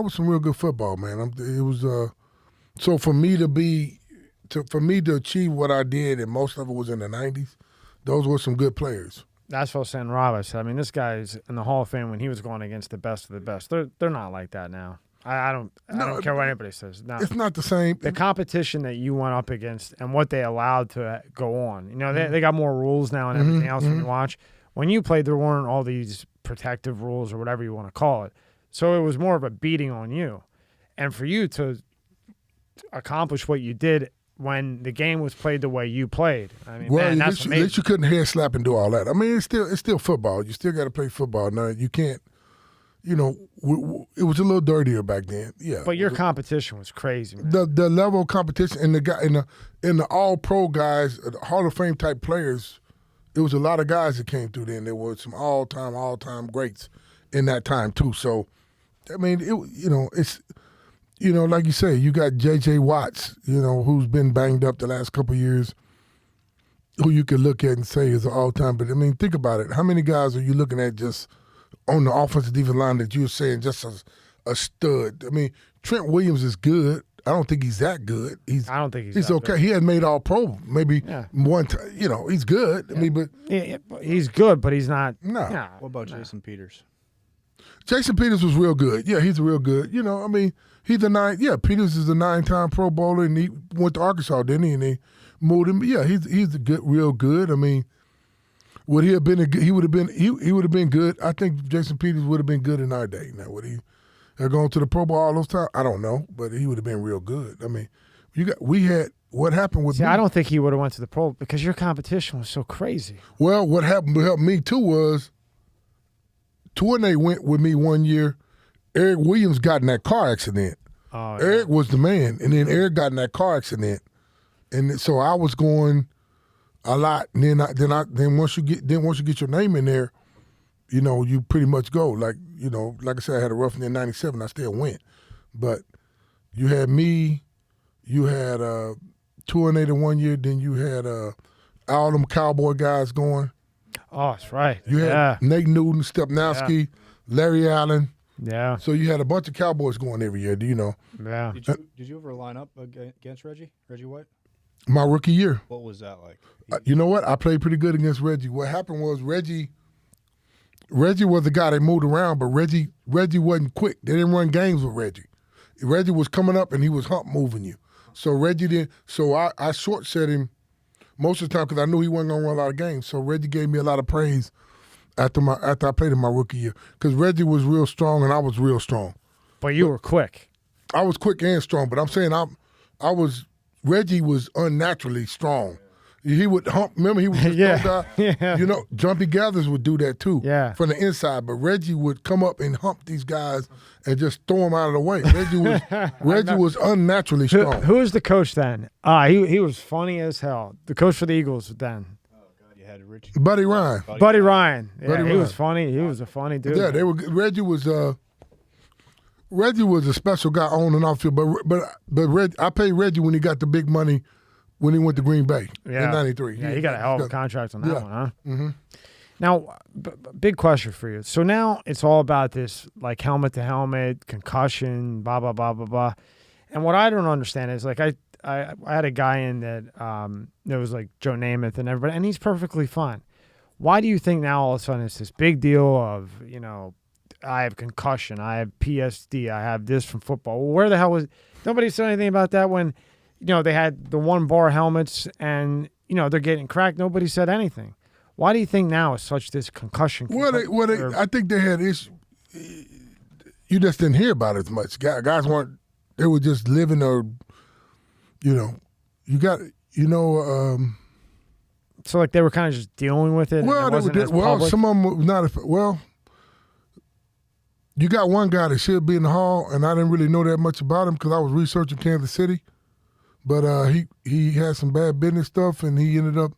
was some real good football, man. So for me to achieve what I did, and most of it was in the 90s, those were some good players. That's what I was saying, Rob. I said, this guy's in the Hall of Fame when he was going against the best of the best. They're not like that now. I don't care what anybody says. No. It's not the same. The competition that you went up against and what they allowed to go on. They got more rules now and everything else when you watch. When you played, there weren't all these protective rules or whatever you want to call it. So it was more of a beating on you. And for you to accomplish what you did when the game was played the way you played. That's amazing. At least you couldn't head slap and do all that. I mean, it's still football. You still got to play football. Now you can't. It was a little dirtier back then. Yeah. But your competition was crazy, man. The level of competition and the guy in the all pro guys, Hall of Fame type players. There was a lot of guys that came through then. There were some all time greats in that time too. So, I mean, it's. Like you say, you got J.J. Watts, who's been banged up the last couple of years, who you could look at and say is an all-time. But, I mean, think about it. How many guys are you looking at just on the offensive defensive line that you're saying just a stud? I mean, Trent Williams is good. I don't think he's that good. I don't think he's that okay. good. He had made all pro maybe one time. You know, he's good. Yeah. I mean, but he's good, but he's not. No. What about Jason Peters? Jason Peters was real good. Yeah, he's real good. You know, I mean, he's a 9. Yeah, Peters is a 9-time Pro Bowler, and he went to Arkansas, didn't he? And they moved him. Yeah, he's a good, real good. I mean, would he have been he would have been good. I think Jason Peters would have been good in our day. Now, would he have gone to the Pro Bowl all those times? I don't know, but he would have been real good. I mean, we had what happened with See, me. I don't think he would have went to the Pro because your competition was so crazy. Well, what happened to help me too was Tournay went with me one year. Eric Williams got in that car accident. Oh, yeah. Eric was the man, and then Eric got in that car accident, and so I was going a lot. And then once you get your name in there, you know, you pretty much go. Like, you know, like I said, I had a rough in '97. I still went, but you had me, you had Tournay the one year, then you had all them Cowboy guys going. Oh, that's right. You had Nate Newton, Stepnowski, Larry Allen. Yeah. So you had a bunch of Cowboys going every year, do you know? Yeah. Did you ever line up against Reggie White? My rookie year. What was that like? You know what? I played pretty good against Reggie. What happened was Reggie was the guy that moved around, but Reggie wasn't quick. They didn't run games with Reggie. Reggie was coming up and he was hump moving you. So Reggie didn't. So I short set him most of the time because I knew he wasn't going to run a lot of games. So Reggie gave me a lot of praise after I played in my rookie year because Reggie was real strong and I was real strong. But you were quick. I was quick and strong, but I'm saying Reggie was unnaturally strong. He would hump. Remember, he was a strong guy. Yeah. You know, Jumpy Gathers would do that too. Yeah. From the inside, but Reggie would come up and hump these guys and just throw them out of the way. Reggie was unnaturally strong. Who was the coach then? He was funny as hell. The coach for the Eagles then. Oh God, you had Rich. Buddy Ryan. Buddy Ryan. Yeah, Buddy he Ryan. was funny. He was a funny dude. Yeah, Reggie was a special guy on and off field. But I paid Reggie when he got the big money when he went to Green Bay in '93. Yeah, he got a hell of a contract on that one, huh? Mm-hmm. Now, big question for you. So now it's all about this, like, helmet to helmet, concussion, blah, blah, blah, blah, blah. And what I don't understand is, like, I had a guy in that was like Joe Namath and everybody, and he's perfectly fine. Why do you think now all of a sudden it's this big deal of, you know, I have concussion, I have PSD, I have this from football? Well, where the hell was – nobody said anything about that when, you know, they had the one-bar helmets and, you know, they're getting cracked. Nobody said anything. Why do you think now is such this concussion? I think they had issues. You just didn't hear about it as much. Guys weren't – they were just living or, you know, you got – you know so, like, they were kind of just dealing with it? Well, and it wasn't as public? some of them was not – well, you got one guy that should be in the hall, and I didn't really know that much about him because I was researching Kansas City. But he had some bad business stuff, and he ended up,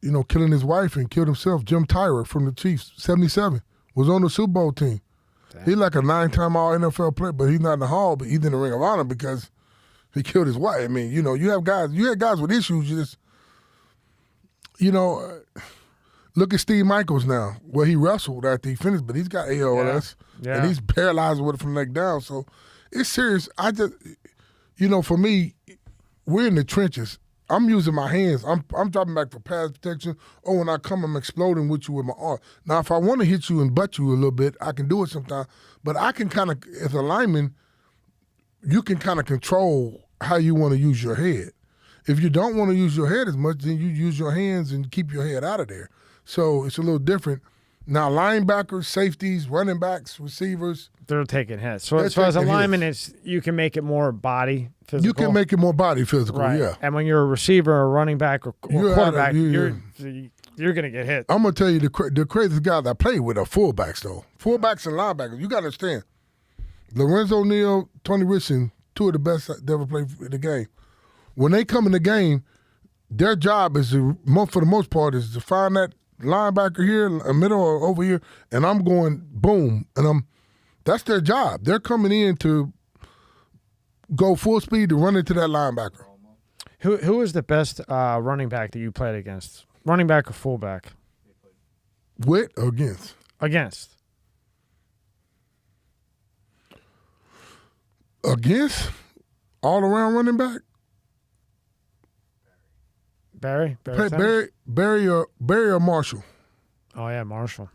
you know, killing his wife and killed himself. Jim Tyrer from the Chiefs, 77, was on the Super Bowl team. Damn. He's like a 9-time All-NFL player, but he's not in the Hall, but he's in the Ring of Honor because he killed his wife. I mean, you know, you had guys with issues. You just, you know, look at Steve Michaels now. Well, he wrestled after he finished, but he's got ALS, and he's paralyzed with it from the neck down. So it's serious. You know, for me, we're in the trenches. I'm using my hands. I'm dropping back for pass protection. Oh, when I come, I'm exploding with you with my arm. Now, if I want to hit you and butt you a little bit, I can do it sometimes. But I can kind of, as a lineman, you can kind of control how you want to use your head. If you don't want to use your head as much, then you use your hands and keep your head out of there. So it's a little different. Now, linebackers, safeties, running backs, receivers, they're taking hits. So as a lineman, you can make it more body physical. You can make it more body physical, right. Yeah. And when you're a receiver or running back or quarterback, you're going to get hit. I'm going to tell you the craziest guys I played with are fullbacks, though. Fullbacks and linebackers. You got to understand. Lorenzo Neal, Tony Richardson, two of the best that ever played in the game. When they come in the game, their job is, for the most part, is to find that linebacker here, middle or over here, and I'm going boom, and that's their job. They're coming in to go full speed to run into that linebacker. Who was the best running back that you played against? Running back or fullback? With or against? Against. Against? All-around running back? Barry Barry or Marshall? Oh yeah, Marshall.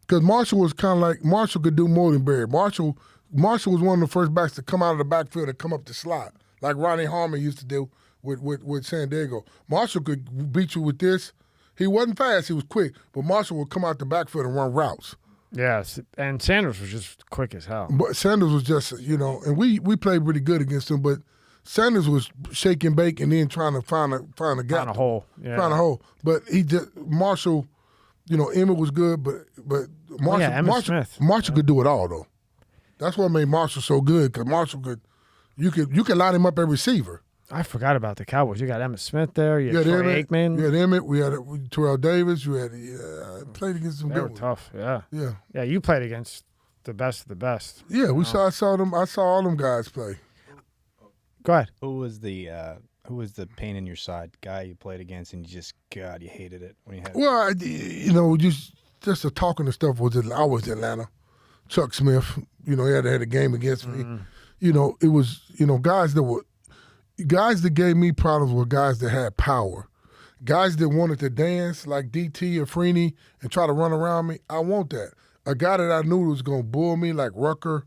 Because Marshall was kind of like, Marshall could do more than Barry. Marshall was one of the first backs to come out of the backfield and come up the slot, like Ronnie Harmon used to do with San Diego. Marshall could beat you with this. He wasn't fast, he was quick, but Marshall would come out the backfield and run routes. Yes, and Sanders was just quick as hell. But Sanders was just, and we played pretty good against him, but Sanders was shake and bake and then trying to find a gap. Find a hole. Yeah. Find a hole. But Marshall, Emmett was good, but Marshall could do it all though. That's what made Marshall so good, because Marshall you could line him up at receiver. I forgot about the Cowboys. You got Emmitt Smith there. You had Troy Aikman. You had Emmett. We had Terrell Davis. You had played against some they good were ones. Tough. Yeah. Yeah. Yeah. You played against the best of the best. Yeah, I saw them. I saw all them guys play. Go ahead. Who was the pain in your side guy you played against, and you hated it when you had? Well, just the talking and stuff was Atlanta. Chuck Smith. He had a game against me. It was guys that gave me problems were guys that had power. Guys that wanted to dance like DT or Freeney and try to run around me. I want that. A guy that I knew was going to bull me like Rucker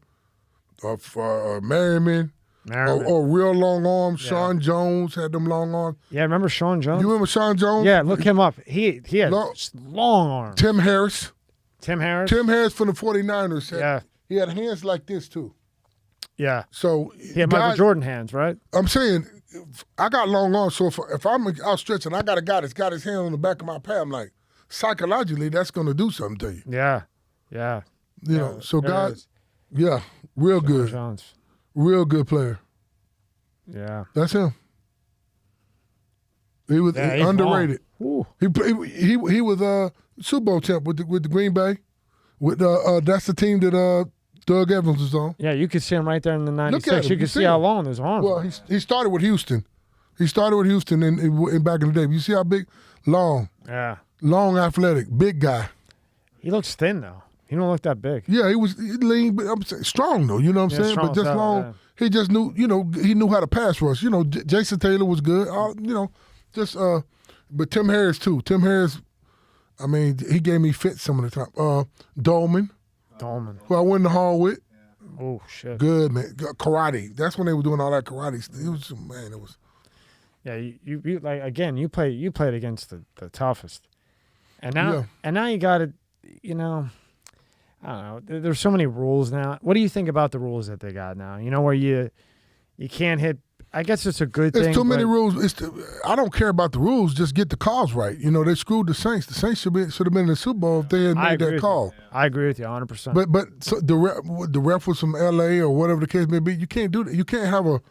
or Merriman. Or real long arms. Yeah. Sean Jones had them long arms. Yeah, remember Sean Jones? You remember Sean Jones? Yeah, look him up. He had long arms. Tim Harris. Tim Harris from the 49ers. Yeah. He had hands like this, too. Yeah. So he had Michael Jordan hands, right? I'm saying, I got long arms, so if I'm outstretching, I got a guy that's got his hand on the back of my pad, I'm like, psychologically, that's going to do something to you. Yeah. Yeah. So guys, real good. Jones. Real good player. Yeah. That's him. He was underrated. He was Super Bowl champ with the Green Bay. That's the team that Doug Evans was on. Yeah, you could see him right there in the 96. You could see how long his arms were. Well, he started with Houston. In back in the day. You see how big? Long. Yeah. Long, athletic, big guy. He looks thin, though. He don't look that big. Yeah, he was lean, but I'm saying strong, though. You know what I'm saying? But just long. Yeah. He just knew, he knew how to pass rush. Jason Taylor was good. But Tim Harris, too. Tim Harris, he gave me fits some of the time. Dolman. Who I went in the hall with. Yeah. Oh, shit. Good, man. Karate. That's when they were doing all that karate stuff. It was. Yeah, you like, again, you played against the toughest. And now you got to, I don't know. There's so many rules now. What do you think about the rules that they got now? Where you can't hit. I guess it's a good thing. There's too many rules. I don't care about the rules. Just get the calls right. They screwed the Saints. The Saints should have been in the Super Bowl if they had made that call. I agree with you 100%. But so the ref was from L.A. or whatever the case may be. You can't do that. You can't have a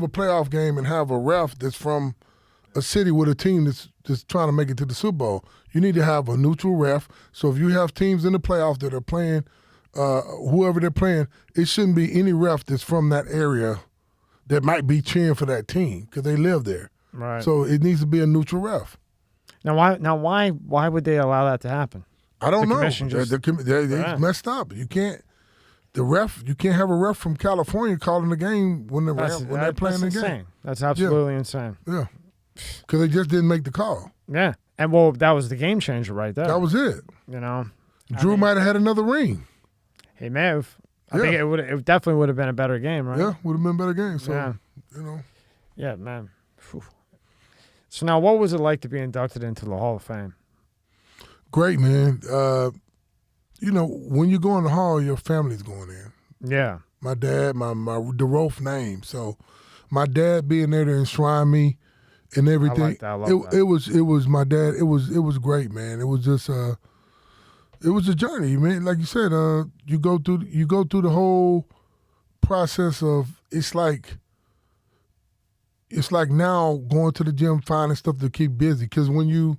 playoff game and have a ref that's from a city with a team that's trying to make it to the Super Bowl. You need to have a neutral ref. So if you have teams in the playoffs that are playing, whoever they're playing, it shouldn't be any ref that's from that area that might be cheering for that team because they live there. Right. So it needs to be a neutral ref. Now why would they allow that to happen? I don't know. They messed up. You can't have a ref from California calling the game when they're playing the game. That's absolutely insane. Yeah. Because they just didn't make the call. Yeah. And that was the game changer right there. That was it. Drew might have had another ring. He may have. I think it definitely would have been a better game, right? Yeah, would have been a better game. So, Yeah, man. Whew. So now what was it like to be inducted into the Hall of Fame? Great, man. When you go in the Hall, your family's going in. Yeah. My dad, the Roaf name. So my dad being there to enshrine me and everything. I love that. It was my dad. It was great, man. It was just it was a journey, man. Like you said, you go through the whole process of it's like now going to the gym, finding stuff to keep busy. Because when you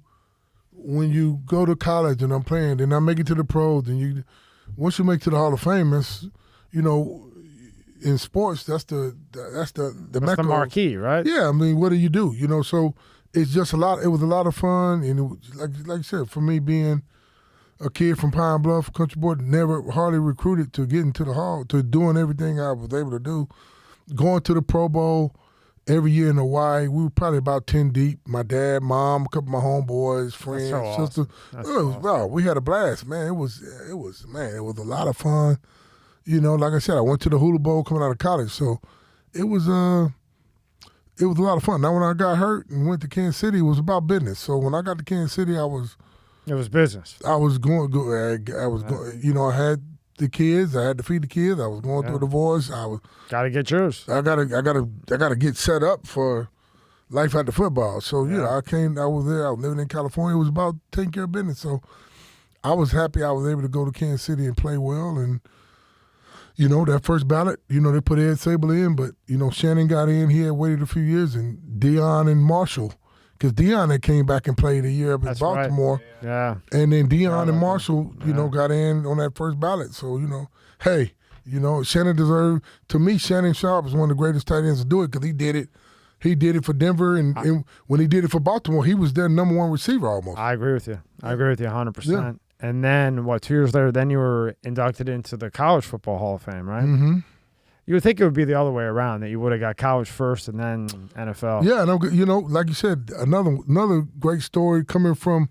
go to college and I'm playing, then I make it to the pros, and once you make it to the Hall of Fame, that's in sports, that's the marquee, right? Yeah, what do you do? So it's just a lot. It was a lot of fun, and it was, like you said, for me being a kid from Pine Bluff, country boy, never hardly recruited to get into the Hall, to doing everything I was able to do. going to the Pro Bowl every year in Hawaii. We were probably about 10 deep. My dad, mom, a couple of my homeboys, friends, sisters. We had a blast, man. It was a lot of fun. Like I said, I went to the Hula Bowl coming out of college, so it was a lot of fun. Now, when I got hurt and went to Kansas City, it was about business. So when I got to Kansas City, it was business. I was going. I had the kids. I had to feed the kids. I was going through a divorce. Gotta get yours. I gotta get set up for life after football. So I was there. I was living in California. It was about taking care of business. So I was happy I was able to go to Kansas City and play well. And that first ballot, they put Ed Sable in, but Shannon got in. He had waited a few years, and Deion and Marshall. Because Deion had came back and played a year up in Baltimore. Right. Yeah. And then Deion and Marshall, got in on that first ballot. So, Shannon deserved, to me, Shannon Sharp is one of the greatest tight ends to do it because he did it. He did it for Denver, and when he did it for Baltimore, he was their number one receiver almost. I agree with you. 100%. Yeah. And then, 2 years later, then you were inducted into the College Football Hall of Fame, right? Mm-hmm. You would think it would be the other way around, that you would have got college first and then NFL. Yeah, and like you said, another great story coming from,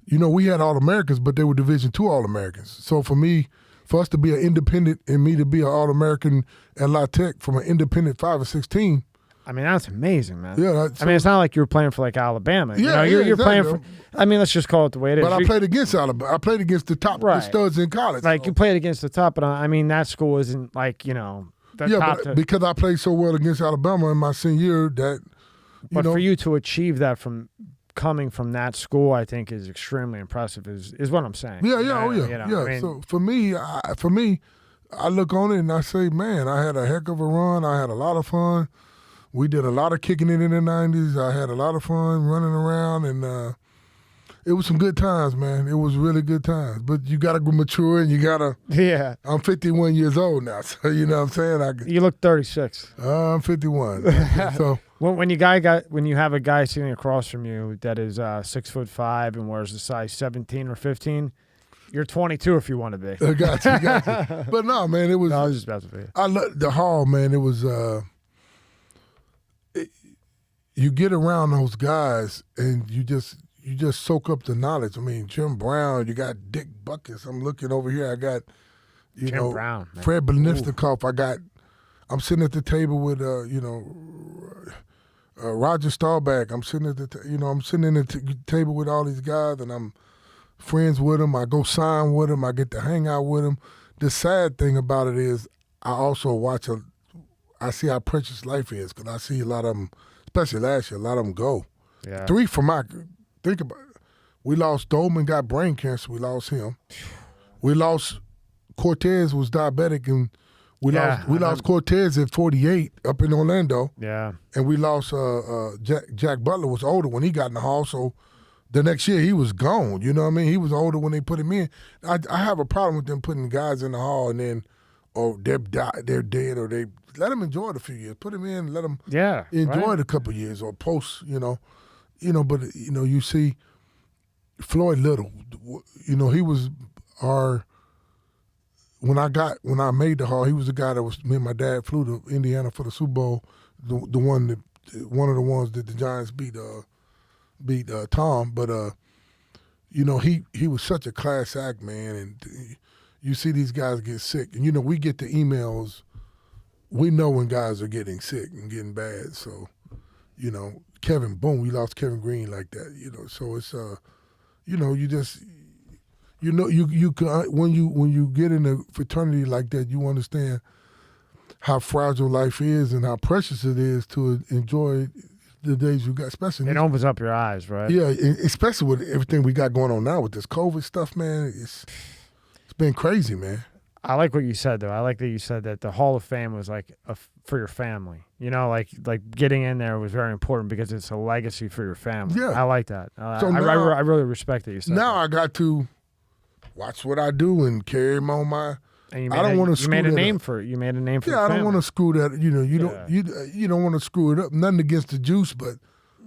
we had All-Americans, but they were Division II All-Americans. So for us to be an independent and me to be an All-American at La Tech from an independent 5 or 6 team. I mean, that's amazing, man. Yeah, it's not like you were playing for Alabama. Yeah, you're exactly. playing for. Let's just call it the way it is. But I played against Alabama. I played against the top the studs in college. You played against the top, but that school isn't because I played so well against Alabama in my senior year that. But for you to achieve that from coming from that school, I think is extremely impressive. Is what I'm saying. Yeah. So for me, I look on it and I say, man, I had a heck of a run. I had a lot of fun. We did a lot of kicking it in the 90s. I had a lot of fun running around, and it was some good times, man. It was really good times. But you got to mature, and you got to. Yeah. I'm 51 years old now, so you know what I'm saying? You look 36. I'm 51. So when you have a guy sitting across from you that is 6'5" and wears a size 17 or 15, you're 22 if you want to be. I got you. But no, man, it was. No, I was just about to be. I love the Hall, man. It was. You get around those guys and you just soak up the knowledge. I mean, Jim Brown, you got Dick Buckus. I'm looking over here. I got, Jim Brown, man. Fred Benistikoff. I'm sitting at the table with, Roger Staubach. I'm sitting at I'm sitting in the table with all these guys, and I'm friends with them. I go sign with them. I get to hang out with them. The sad thing about it is I also I see how precious life is because I see a lot of them. Especially last year, a lot of them go. Yeah. 3 think about it. We lost Dolman, got brain cancer. We lost him. We lost Cortez, was diabetic, and we lost Cortez at 48 up in Orlando. Yeah. And we lost Jack Butler was older when he got in the Hall, so the next year he was gone. You know what I mean? He was older when they put him in. I have a problem with them putting guys in the Hall and then they're dead or they let them enjoy it a few years. Put them in, let them enjoy it a couple of years or post, But you see Floyd Little, he was when I made the Hall, he was the guy that me and my dad flew to Indiana for the Super Bowl, one of the ones that the Giants beat Tom, but he was such a class act, man, and you see these guys get sick, and we get the emails. We know when guys are getting sick and getting bad. So, Kevin, boom, we lost Kevin Green like that. So it's you just you can when you get in a fraternity like that, you understand how fragile life is and how precious it is to enjoy the days you got. Especially it opens up your eyes, right? Yeah, especially with everything we got going on now with this COVID stuff, man. It's been crazy, man. I like what you said, though. I like that you said that the Hall of Fame was like for your family. Like getting in there was very important because it's a legacy for your family. Yeah. I like that. So I really respect that you said now that. I got to watch what I do and carry them on my. And I don't want to screw that up. You made a name for it. Yeah, I don't want to screw that. You don't want to screw it up. Nothing against the juice, but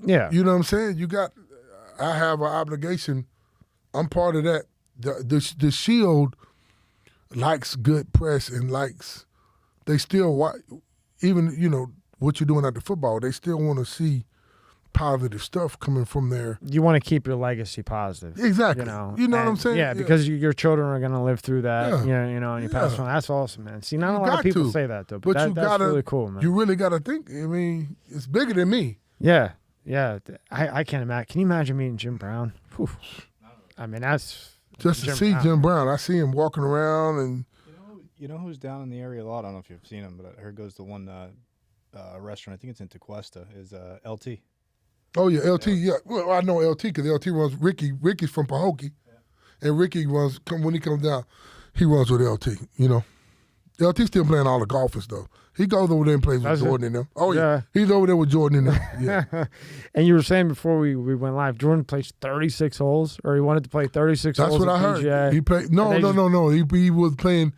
yeah, you know what I'm saying. I have an obligation. I'm part of that. The Shield likes good press and likes. They still watch. even, what you're doing at the football, they still want to see positive stuff coming from there. You want to keep your legacy positive. Exactly. You know what I'm saying? Yeah, because your children are going to live through that. Yeah. And you pass on. That's awesome, man. See, not You a lot of got people to. say that, though. But That's really cool, man. You really got to think. I mean, it's bigger than me. Yeah. I can't imagine. Can you imagine meeting Jim Brown? Whew. I mean, that's just to see Jim Brown. I see him walking around, and you know who's down in the area a lot. I don't know if you've seen him, but I heard goes to one restaurant. I think it's in Tequesta. Is LT. Oh yeah, LT. Yeah, well, I know LT because LT runs Ricky. Ricky's from Pahokee, and Ricky runs when he comes down. He runs with LT. LT's still playing all the golfers though. He goes over there and plays with Jordan and them. Oh yeah, he's over there with Jordan and them. Yeah. And you were saying before we went live, Jordan plays 36 holes, or he wanted to play 36 holes. That's what I heard. PGA. He played. No. He was playing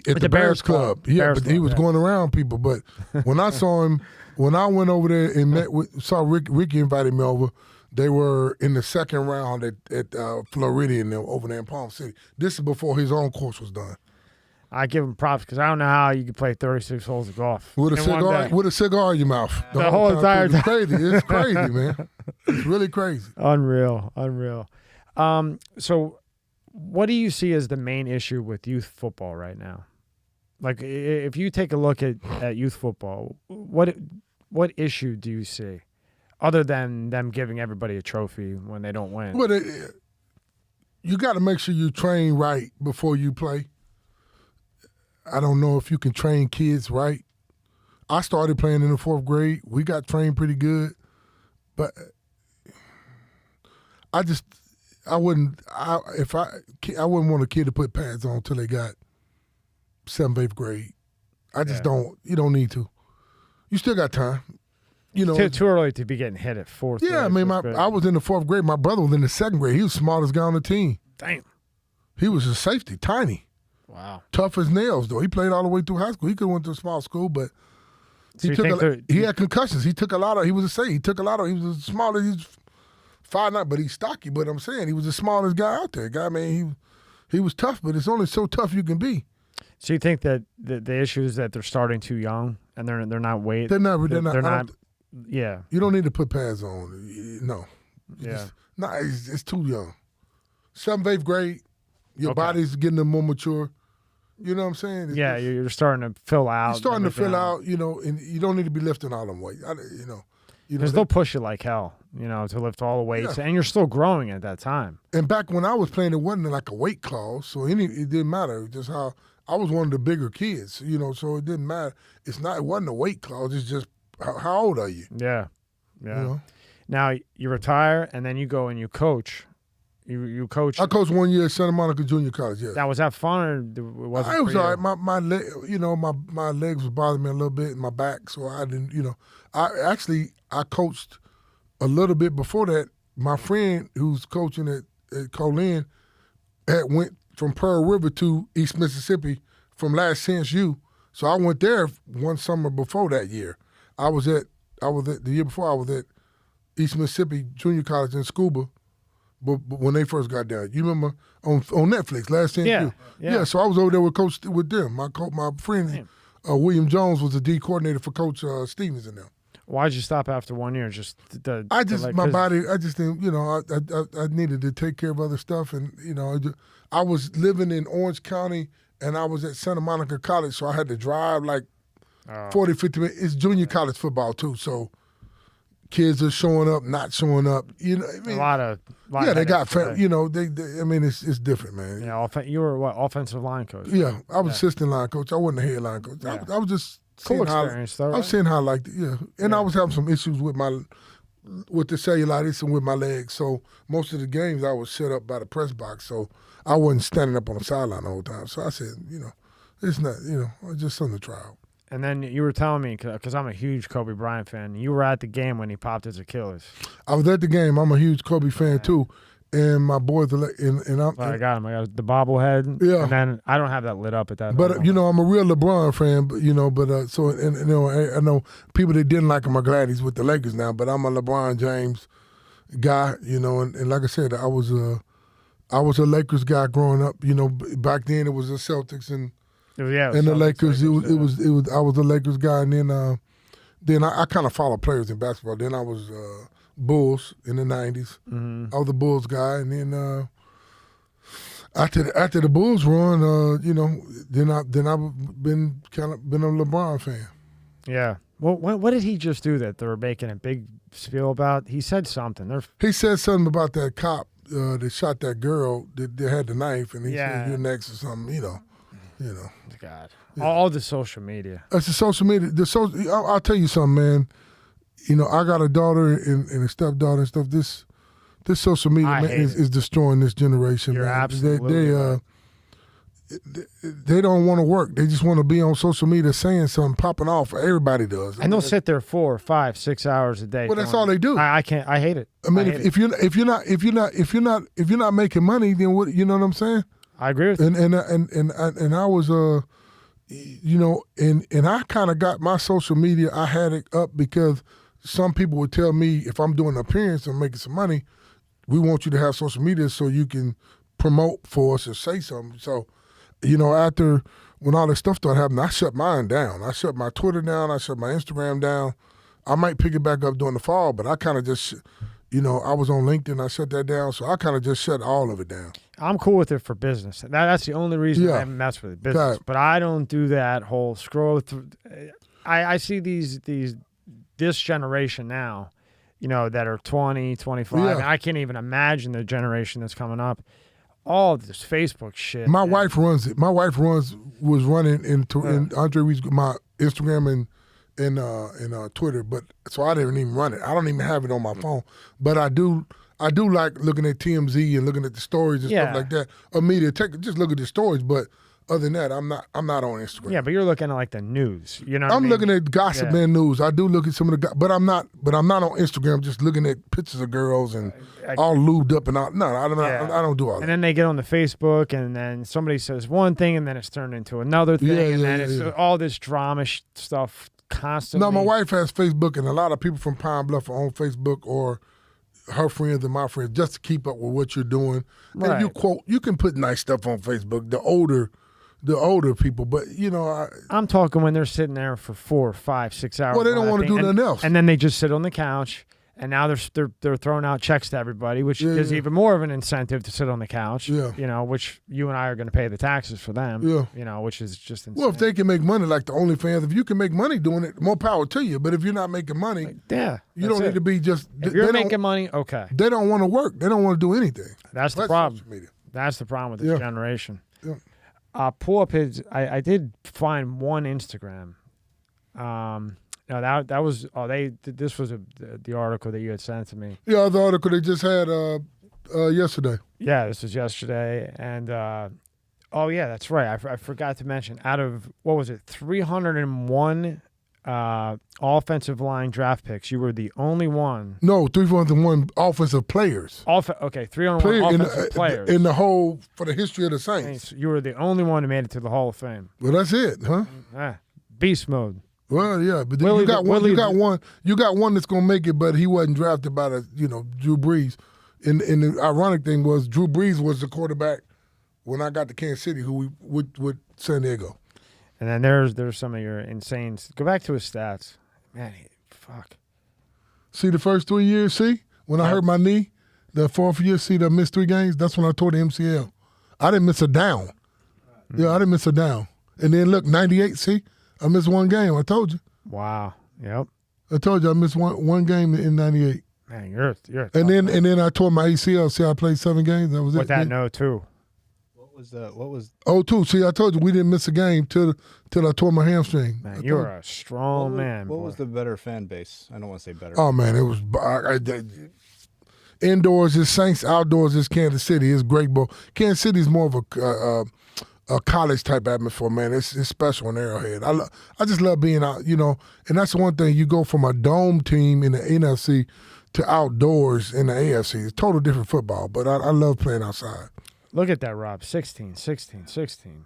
at the Bears Club. Yeah, but he was going around people. But when I saw him. When I went over there and saw Ricky invited me over, they were in the second round at Floridian over there in Palm City. This is before his own course was done. I give him props because I don't know how you could play 36 holes of golf with a cigar in your mouth. The whole entire time. It's crazy. It's crazy, man. It's really crazy. Unreal. So, what do you see as the main issue with youth football right now? Like, if you take a look at youth football, what issue do you see, other than them giving everybody a trophy when they don't win? Well, you got to make sure you train right before you play. I don't know if you can train kids right. I started playing in the 4th grade. We got trained pretty good, but I wouldn't want a kid to put pads on until they got 7th, 8th grade. I just don't. You don't need to. You still got time. Too early to be getting hit at 4th. Yeah, I mean, I was in the 4th grade. My brother was in the 2nd grade. He was the smartest guy on the team. Damn. He was a safety, tiny. Wow. Tough as nails, though. He played all the way through high school. He could have went to a small school, but he had concussions. He took a lot of. He was a safety. He took a lot of. He was the smallest. He was 5'9", but he's stocky. But I'm saying he was the smallest guy out there. Guy, man, he was tough, but it's only so tough you can be. So you think that the issue is that they're starting too young and they're not weight? They're not. Yeah. You don't need to put pads on. No. Yeah. It's too young. 7th, 8th grade, your body's getting more mature. You know what I'm saying? You're starting to fill out. You're starting to fill out, and you don't need to be lifting all them weights. Because they'll push you like hell, to lift all the weights, and you're still growing at that time. And back when I was playing, it wasn't like a weight clause, so it didn't matter. Just how I was one of the bigger kids, so it didn't matter. It wasn't a weight clause. It's just how old are you? Yeah. Now you retire, and then you go and you coach. You coach. I coached 1 year at Santa Monica Junior College. Yeah. Now, was that fun or was it? It was all right. My leg, my legs was bothering me a little bit, and my back, so I didn't. I coached a little bit before that. My friend who's coaching at Colin went from Pearl River to East Mississippi from last Chance U. So I went there one summer before that year. I was at the year before I was at East Mississippi Junior College in Scuba. But when they first got down, you remember on Netflix last Chance U? Yeah. So I was over there with them. My friend William Jones was the D coordinator for Coach Stevens and them. Why'd you stop after 1 year? My body. I just didn't. I needed to take care of other stuff, and I was living in Orange County, and I was at Santa Monica College, so I had to drive like 40, 50 minutes. It's junior college football too, so kids are showing up, not showing up. A lot of they got. It's different, man. Yeah, you were what, offensive line coach? Yeah, I was assistant line coach. I wasn't a head line coach. Yeah. I was just cool experience, though. Right? I was seeing how I liked it. Yeah, and I was having some issues with the cellulitis and with my legs. So most of the games I was set up by the press box, so I wasn't standing up on the sideline the whole time. So I said, it's not, it's just something to try out. And then you were telling me, because I'm a huge Kobe Bryant fan, you were at the game when he popped his Achilles. I was at the game. I'm a huge Kobe fan, too. And my boys, I got him. I got the bobblehead. Yeah. And then I don't have that lit up at that. But, I'm a real LeBron fan, but, I know people that didn't like him are glad he's with the Lakers now, but I'm a LeBron James guy, and like I said, I was a Lakers guy growing up. Back then it was the Celtics and Yeah, and the Celtics, Lakers. It yeah. was. I was a Lakers guy, and then I kind of follow players in basketball. Then I was Bulls in the '90s. Mm-hmm. I was the Bulls guy, and then after the Bulls run, then I've been a LeBron fan. Yeah. Well, what did he just do that they were making a big spiel about? He said something. He said something about that cop that shot that girl that had the knife, and he said you're next or something. You know. God. Yeah. All the social media. It's the social media. I'll tell you something, man. I got a daughter and a stepdaughter and stuff. This social media is destroying this generation. You're man. absolutely right. They don't want to work. They just want to be on social media saying something, popping off. Everybody does. And they'll sit there 4, 5, 6 hours a day. Well, that's all they do. I can't. I hate it. I mean, if you're not making money, then what? You know what I'm saying? I agree with you. And I was and I kind of got my social media. I had it up because some people would tell me if I'm doing an appearance and making some money, we want you to have social media so you can promote for us or say something. So. After when all this stuff started happening, I shut mine down. I shut my Twitter down. I shut my Instagram down. I might pick it back up during the fall, but I kind of just, I was on LinkedIn. I shut that down, so I kind of just shut all of it down. I'm cool with it for business. That's the only reason I mess with it, business. Right. But I don't do that whole scroll through. I see this generation now, that are 20, 25. Yeah. And I can't even imagine the generation that's coming up. All this Facebook shit. My wife runs it. My wife was running in Andre Reed's my Instagram and Twitter, but so I didn't even run it. I don't even have it on my phone, but I do like looking at TMZ and looking at the stories and stuff like that. Or media, just look at the stories, but other than that, I'm not on Instagram. Yeah, but you're looking at like the news. You know what I mean? looking at gossip and news. I do look at some of the, but I'm not on Instagram just looking at pictures of girls and all lubed up and all. No, I don't do all that. And then they get on the Facebook, and then somebody says one thing, and then it's turned into another thing, and then it's all this drama stuff constantly. No, my wife has Facebook, and a lot of people from Pine Bluff are on Facebook or her friends and my friends just to keep up with what you're doing. Right. And you can put nice stuff on Facebook. The older people, but I'm talking when they're sitting there for 4, 5, 6 hours. Well, they don't want to do nothing else, and then they just sit on the couch, and now they're throwing out checks to everybody, which is even more of an incentive to sit on the couch. Yeah. Which you and I are going to pay the taxes for them. Yeah. Which is just insane. Well, if they can make money like the OnlyFans, if you can make money doing it, more power to you. But if you're not making money, you don't need to be just. If you're making money, okay. They don't want to work. They don't want to do anything. That's the problem. That's the problem with this generation. Yeah. Pull up his. I did find one Instagram. No, that was. This was the article that you had sent to me. Yeah, the article they just had yesterday. Yeah, this was yesterday, and that's right. I forgot to mention. Out of 301 offensive line draft picks, you were the only one. No, 301 offensive players. 301 offensive players in the whole for the history of the Saints. You were the only one who made it to the Hall of Fame. Well, that's it, huh? Beast mode. Well, yeah, but then you got one that's gonna make it, but he wasn't drafted by Drew Brees. And the ironic thing was Drew Brees was the quarterback when I got to Kansas City, who with San Diego. And then there's some of your insane. Go back to his stats, man. Fuck. See the first 3 years. See when I hurt my knee, the fourth year. See, I missed 3 games. That's when I tore the MCL. I didn't miss a down. Yeah, I didn't miss a down. And then look, 98. See, I missed 1 game. I told you. Wow. Yep. I told you I missed one game in 98. Man, you're and then I tore my ACL. See, I played 7 games. That was it. With that no too. What was? 0-2. See, I told you we didn't miss a game till I tore my hamstring. Man, you're a strong man. What was the better fan base? I don't want to say better. Oh man, it was indoors is Saints, outdoors is Kansas City. It's great ball. Kansas City is more of a college type atmosphere, man. It's special in Arrowhead. I just love being out, and that's the one thing. You go from a dome team in the NFC to outdoors in the AFC. It's total different football, but I love playing outside. Look at that, Rob. 16, 13, 15,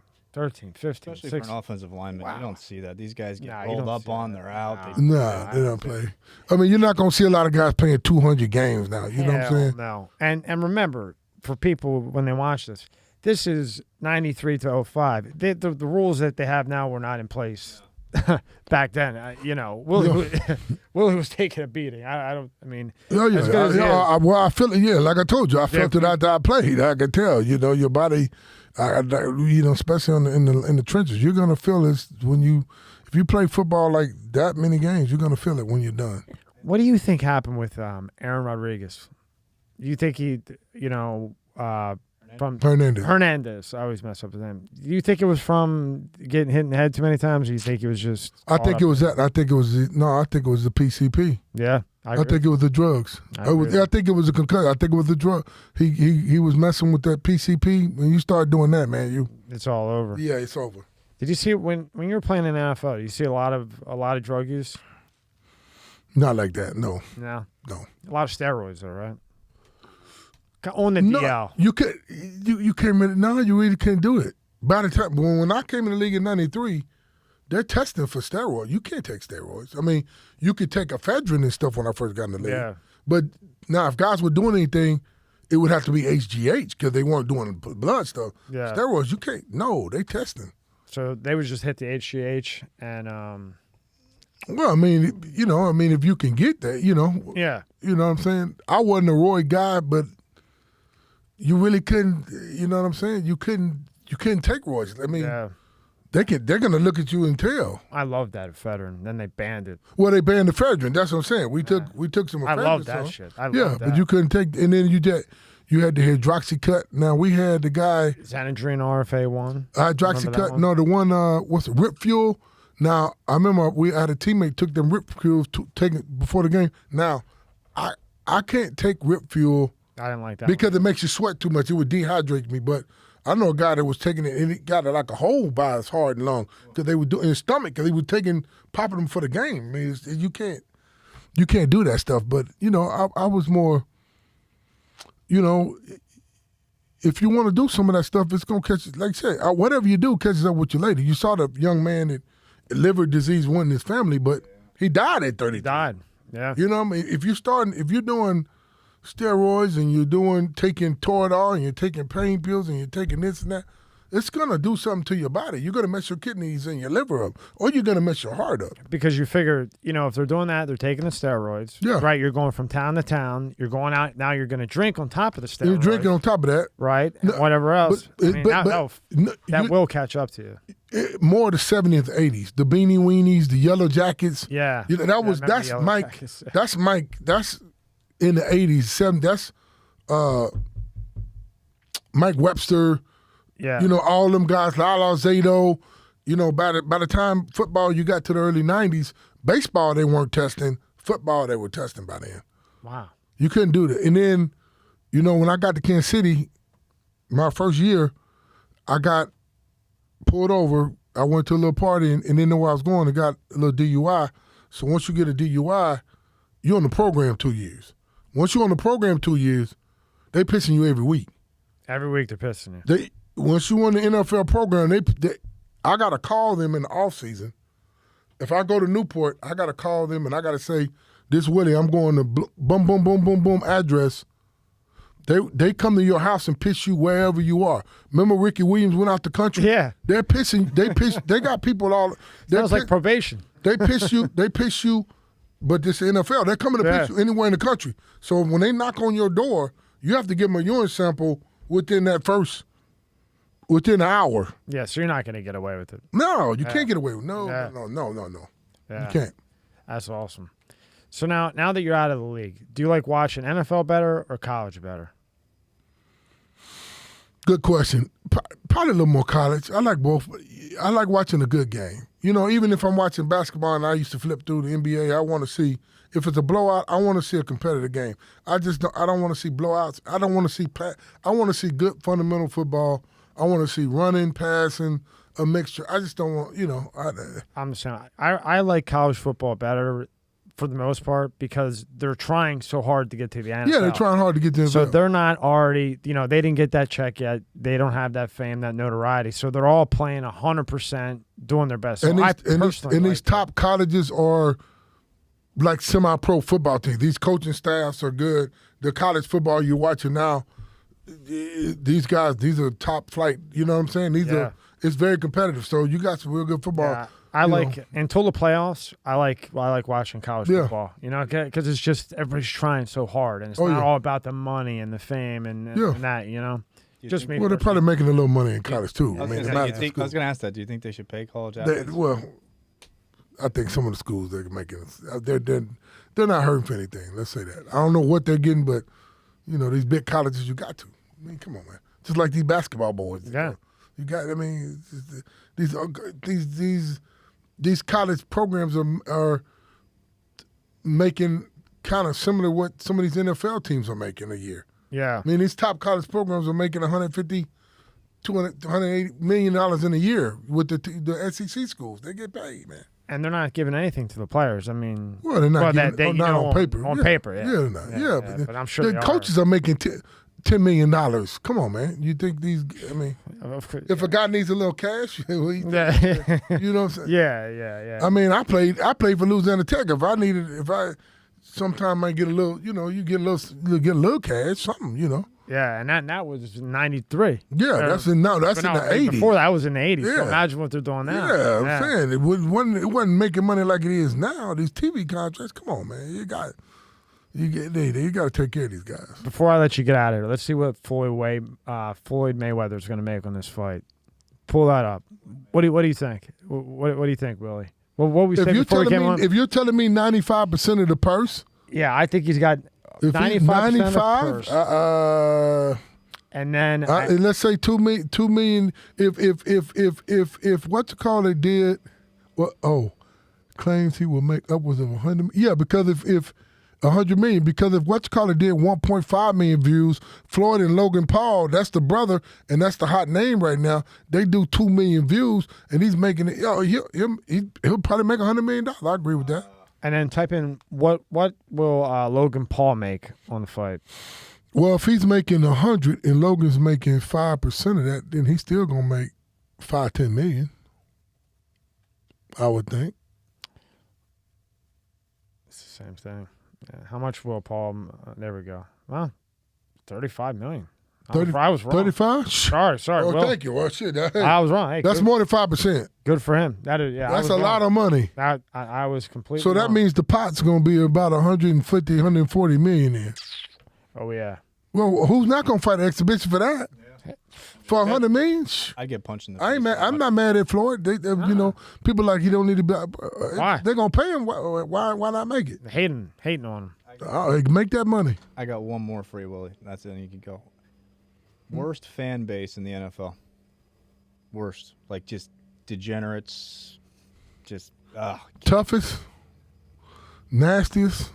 Especially 16. for an offensive lineman. Wow. You don't see that. These guys get rolled up on, they're out. Nah, they don't play. I mean, you're not going to see a lot of guys playing 200 games now. You know what I'm saying? No. And remember, for people, when they watch this, this is 93 to 05. The rules that they have now were not in place back then. Willie was taking a beating. I mean, as good as he is. I feel it. Yeah, like I told you, I felt it after I played. I could tell. Your body. Especially in the trenches, you're gonna feel this if you play football like that many games, you're gonna feel it when you're done. What do you think happened with Aaron Rodriguez? Do you think from Hernandez? I always mess up his name. Do you think it was from getting hit in the head too many times, or do you think it was just? I think it was that. I think it was the PCP. Yeah. I think it was the drugs. I think it was a concussion. I think it was the drug. He was messing with that PCP. When you start doing that, man, it's all over. Yeah, it's over. Did you see when you were playing in the NFL? You see a lot of drug use? Not like that. No. No. No. A lot of steroids, though, right? On the DL. You can't. You can't. No, you really can't do it. By the time when I came in the league in '93. They're testing for steroids. You can't take steroids. I mean, you could take ephedrine and stuff when I first got in the league. Yeah. But now, if guys were doing anything, it would have to be HGH because they weren't doing blood stuff. Yeah. Steroids, you can't. No, they testing. So they would just hit the HGH and. Well, I mean, if you can get that, Yeah. You know what I'm saying? I wasn't a Roy guy, but you really couldn't. You know what I'm saying? You couldn't take Roy's. I mean. Yeah. They're going to look at you and tell. I love that ephedrine. Then they banned it. Well, they banned the ephedrine. That's what I'm saying. We took some ephedrine. I love that shit. I love that. But you couldn't take. And then you had the hydroxycut. Now we had the guy. Xanadrine RFA1. Hydroxycut. No, the one. What's it? Rip Fuel. Now I remember we had a teammate took them Rip Fuels to take it before the game. Now I can't take Rip Fuel. I didn't like that because it makes you sweat too much. It would dehydrate me, but. I know a guy that was taking it and he got it like a hole by his heart and lung because they were doing his stomach because he was popping them for the game. I mean, you can't do that stuff. But I was more, if you want to do some of that stuff, it's gonna catch. Like I said, whatever you do catches up with you later. You saw the young man that liver disease went in his family, but he died at 33. He died. Yeah. You know what I mean? If you're doing steroids and you're taking Toradol and you're taking pain pills and you're taking this and that, it's going to do something to your body. You're going to mess your kidneys and your liver up, or you're going to mess your heart up. Because you figure, if they're doing that, they're taking the steroids. Yeah. Right? You're going from town to town. You're going out. Now you're going to drink on top of the steroids. You're drinking on top of that. Right? And whatever else. That will catch up to you. More the 70s, 80s. The beanie weenies, the yellow jackets. Yeah. That's Mike. Jackets. That's Mike. That's in the 80s, 70s, that's Mike Webster, all them guys, Lala Zato. By the time football you got to the early 90s, baseball they weren't testing, football they were testing by then. Wow. You couldn't do that. And then, when I got to Kansas City, my first year, I got pulled over. I went to a little party and didn't know where I was going and got a little DUI. So once you get a DUI, you're on the program 2 years. Once you're on the program 2 years, they pissing you every week. Every week they're pissing you. Once you on the NFL program, I got to call them in the off season. If I go to Newport, I got to call them and I got to say, "This Willie, I'm going to boom, boom, boom, boom, boom address." They come to your house and piss you wherever you are. Remember Ricky Williams went out the country? Yeah. They're pissing. They got people all. Sounds like probation. They piss you. But this NFL, they're coming to piss you anywhere in the country. So when they knock on your door, you have to give them a urine sample within an hour. Yeah, so you're not going to get away with it. No, you can't get away with it. No. Yeah. You can't. That's awesome. So now that you're out of the league, do you like watching NFL better or college better? Good question. Probably a little more college. I like both. I like watching a good game. Even if I'm watching basketball and I used to flip through the NBA, I want to see, if it's a blowout, I want to see a competitive game. I don't want to see blowouts. I don't want to see, I want to see good fundamental football. I want to see running, passing, a mixture. I just don't want, I'm the same. I like college football better for the most part because they're trying so hard to get to the NFL. Yeah, they're trying hard to get to the NFL. So they're not already, they didn't get that check yet. They don't have that fame, that notoriety. So they're all playing 100%, doing their best. And So these top colleges are like semi-pro football teams. These coaching staffs are good. The college football you're watching now, these guys, these are top flight. You know what I'm saying? It's very competitive. So you got some real good football. Yeah. Until the playoffs. I like watching college football. You know, because it's just everybody's trying so hard, and it's not all about the money and the fame and that. You know, just me. Well, they're probably making a little money in college too. I was going to ask that. Do you think they should pay college athletes? I think some of the schools they're making, they're not hurting for anything. Let's say that. I don't know what they're getting, but these big colleges, you got to. I mean, come on, man. Just like these basketball boys. Yeah. You got. I mean, these college programs are making kind of similar to what some of these NFL teams are making a year. Yeah. I mean, these top college programs are making $150, $200, $180 million in a year with the SEC schools. They get paid, man. And they're not giving anything to the players. I mean, well, they're not not on paper. On paper, yeah. Yeah, they're not. Yeah, but I'm sure the coaches are making $10 million. Come on, man. You think these? I mean, if a guy needs a little cash, you know what I'm saying? Yeah. I mean, I played for Louisiana Tech. If I sometime might get a little, you get a little cash, something, Yeah, and that was 93. Yeah, that's in the 80s. Before that was in the 80s. Yeah. So imagine what they're doing now. Yeah, I'm saying it wasn't making money like it is now. These TV contracts, come on, man. You got to take care of these guys. Before I let you get out of here, let's see what Floyd Mayweather is going to make on this fight. Pull that up. What do you think? What do you think, Willie? What we said before we came on? If you're telling me 95% of the purse, yeah, I think he's got 95% of the purse. And then let's say $2 million. If what's it called? They did. Claims he will make upwards of 100. Yeah, because if 100 million, because if what's called it did 1.5 million views, Floyd and Logan Paul, that's the brother, and that's the hot name right now. They do 2 million views, and he's making it. He'll probably make $100 million. I agree with that. And then type in what will Logan Paul make on the fight? Well, if he's making 100 and Logan's making 5% of that, then he's still gonna make $5-10 million. I would think. It's the same thing. Yeah. How much will Paul? There we go. Well, $35 million. I was wrong. 35? Sorry. Oh, thank you. Well, shit. I was wrong. Hey, that's more than 5%. Good for him. That's a lot of money. I was completely. So that wrong. means the pot's going to be about 150, 140 million in. Oh yeah. Well, who's not going to fight an exhibition for that? Yeah. For 100 million? I get punched in the face. I'm not mad at Floyd. People like he don't need to be. Why? They're going to pay him. Why not make it? Hating on him. Make that money. I got one more for you, Willie. That's it. You can go. Worst fan base in the NFL. Worst. Like just degenerates. Just toughest. Nastiest.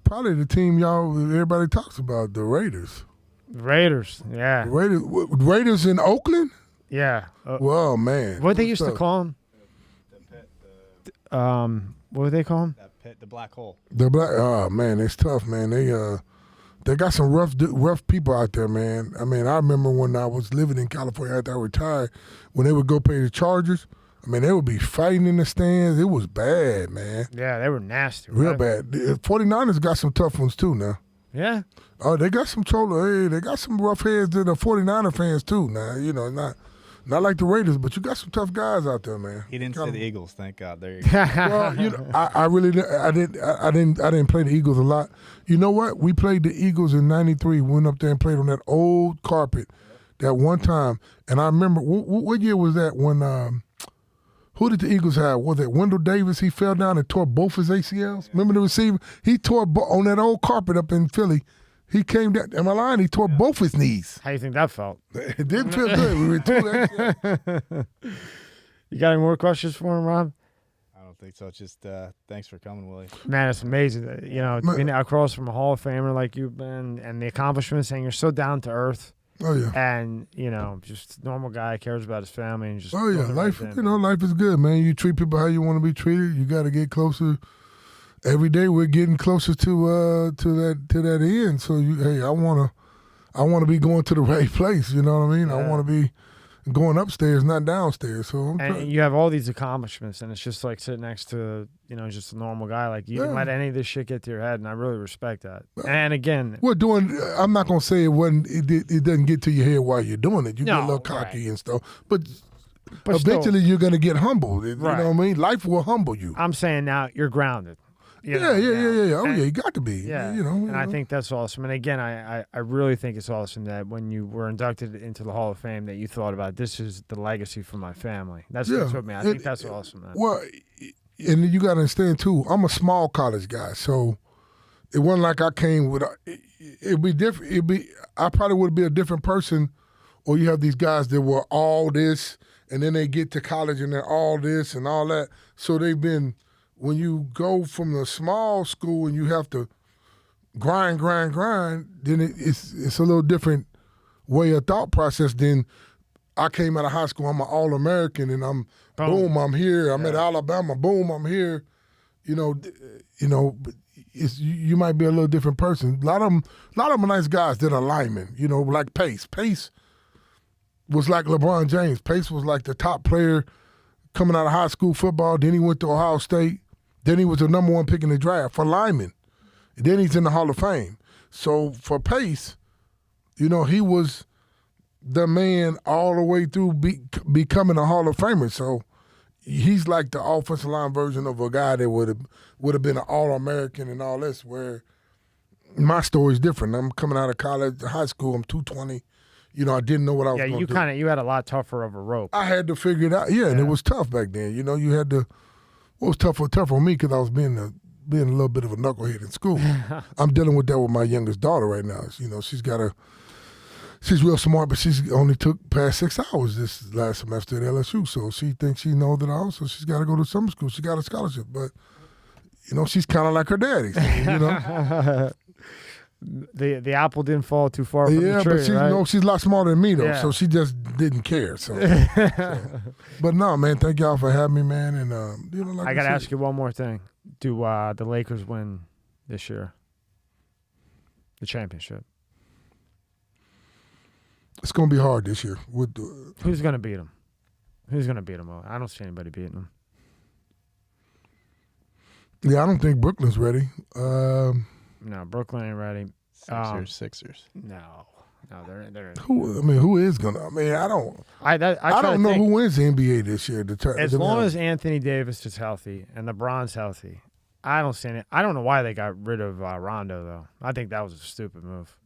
Probably the team everybody talks about, the Raiders. Raiders, yeah. Raiders in Oakland? Yeah. Well, man. What they used to call them? What would they call them? That pit, the black hole. Oh man, it's tough, man. They got some rough people out there, man. I mean, I remember when I was living in California after I retired, when they would go play the Chargers. I mean, they would be fighting in the stands. It was bad, man. Yeah, they were nasty. Real bad. The 49ers got some tough ones too now. Yeah. Oh, they got some they got some rough heads to the 49er fans too now. Not like the Raiders, but you got some tough guys out there, man. He didn't say the Eagles, thank God. There you go. Well, I really didn't play the Eagles a lot. You know what? We played the Eagles in '93. We went up there and played on that old carpet that one time. And I remember what year was that when who did the Eagles have? Was it Wendell Davis? He fell down and tore both his ACLs. Yeah. Remember the receiver? He tore on that old carpet up in Philly. He came down. Am I lying? He tore both his knees. How do you think that felt? It didn't feel good. We were too. You got any more questions for him, Rob? I don't think so. Just thanks for coming, Willie. Man, it's amazing. Being across from a Hall of Famer like you've been, and the accomplishments, and you're so down to earth. Oh yeah. And just a normal guy, cares about his family, and just. Oh yeah, life. Life is good, man. You treat people how you want to be treated. You got to get closer. Every day we're getting closer to that end. So I wanna be going to the right place. You know what I mean? Yeah. I want to be going upstairs, not downstairs. So and you have all these accomplishments, and it's just like sitting next to just a normal guy. Like you didn't let any of this shit get to your head, and I really respect that. And again, I'm not gonna say it doesn't get to your head while you're doing it. You get a little cocky and stuff, but eventually you're gonna get humbled. You know what I mean? Life will humble you. I'm saying now you're grounded. Yeah. Oh, yeah, you got to be. Yeah, I think that's awesome. And again, I really think it's awesome that when you were inducted into the Hall of Fame that you thought about this is the legacy for my family. That's what me. I think that's awesome, man. Well, and you got to understand, too, I'm a small college guy, so it wasn't like I came with it'd be different. I probably would be a different person, or you have these guys that were all this, and then they get to college and they're all this and all that. So they've been... When you go from the small school and you have to grind, then it's a little different way of thought process than I came out of high school, I'm an All-American, and I'm I'm here. I'm at Alabama, boom, I'm here. You might be a little different person. A lot of them are nice guys that are linemen, like Pace. Pace was like LeBron James. Pace was like the top player coming out of high school football. Then he went to Ohio State. Then he was the number 1 pick in the draft for linemen. And then he's in the Hall of Fame. So for Pace, he was the man all the way through becoming a Hall of Famer. So he's like the offensive line version of a guy that would have been an All-American and all this, where my story's different. I'm coming out of college, high school, I'm 220. I didn't know what I was going to do. Yeah, you had a lot tougher of a rope. I had to figure it out. Yeah, and it was tough back then. You had to... What was tough for me because I was being a little bit of a knucklehead in school. I'm dealing with that with my youngest daughter right now. She's real smart, but she's only took past 6 hours this last semester at LSU. So she thinks she knows it all. So she's got to go to summer school. She got a scholarship, but she's kind of like her daddy. So, The apple didn't fall too far from the tree, but she's a lot smarter than me though, so she just didn't care. So, but no, man, thank y'all for having me, man. And I gotta ask you one more thing: do the Lakers win this year? The championship? It's gonna be hard this year. Who's gonna beat them? Who's gonna beat them? I don't see anybody beating them. Yeah, I don't think Brooklyn's ready. No, Brooklyn ain't ready. Sixers. No, they're. Who is gonna? I don't. I don't know who wins the NBA this year. As long as Anthony Davis is healthy and LeBron's healthy, I don't see it. I don't know why they got rid of Rondo though. I think that was a stupid move.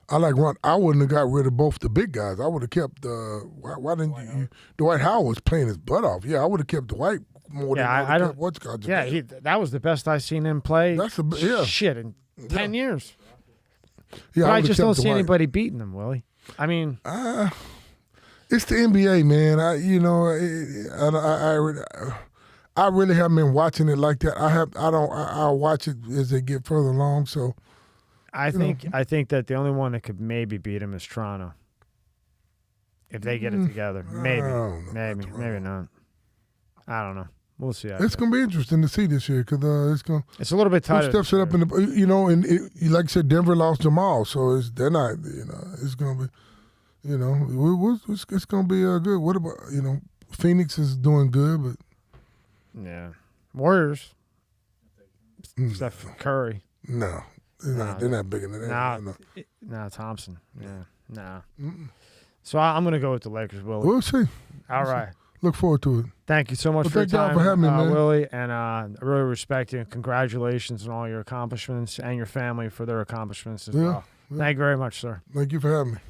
I like Rondo. I wouldn't have got rid of both the big guys. I would have kept why didn't you? Dwight Howard was playing his butt off. Yeah, I would have kept Dwight more than I don't. That was the best I've seen him play. Shit in 10 years. Yeah, but I just don't see anybody beating them, Willie. I mean, it's the NBA, man. I really haven't been watching it like that. I'll watch it as they get further along. So, I think that the only one that could maybe beat him is Toronto. If they get it together, maybe not. I don't know. We'll see. It's going to be interesting to see this year because it's a little bit tighter. Steps it up in the like I said, Denver lost Jamal, so they're not. It's going to be, it's going to be good. What about Phoenix is doing good, but Warriors. Steph Curry. No, they're not big enough. No, Thompson. Yeah, no. So I'm going to go with the Lakers, Willie. We'll see. All right. Look forward to it. Thank you so much for your time, for having me, man. Willie, and I really respect you. Congratulations on all your accomplishments and your family for their accomplishments as well. Yeah. Thank you very much, sir. Thank you for having me.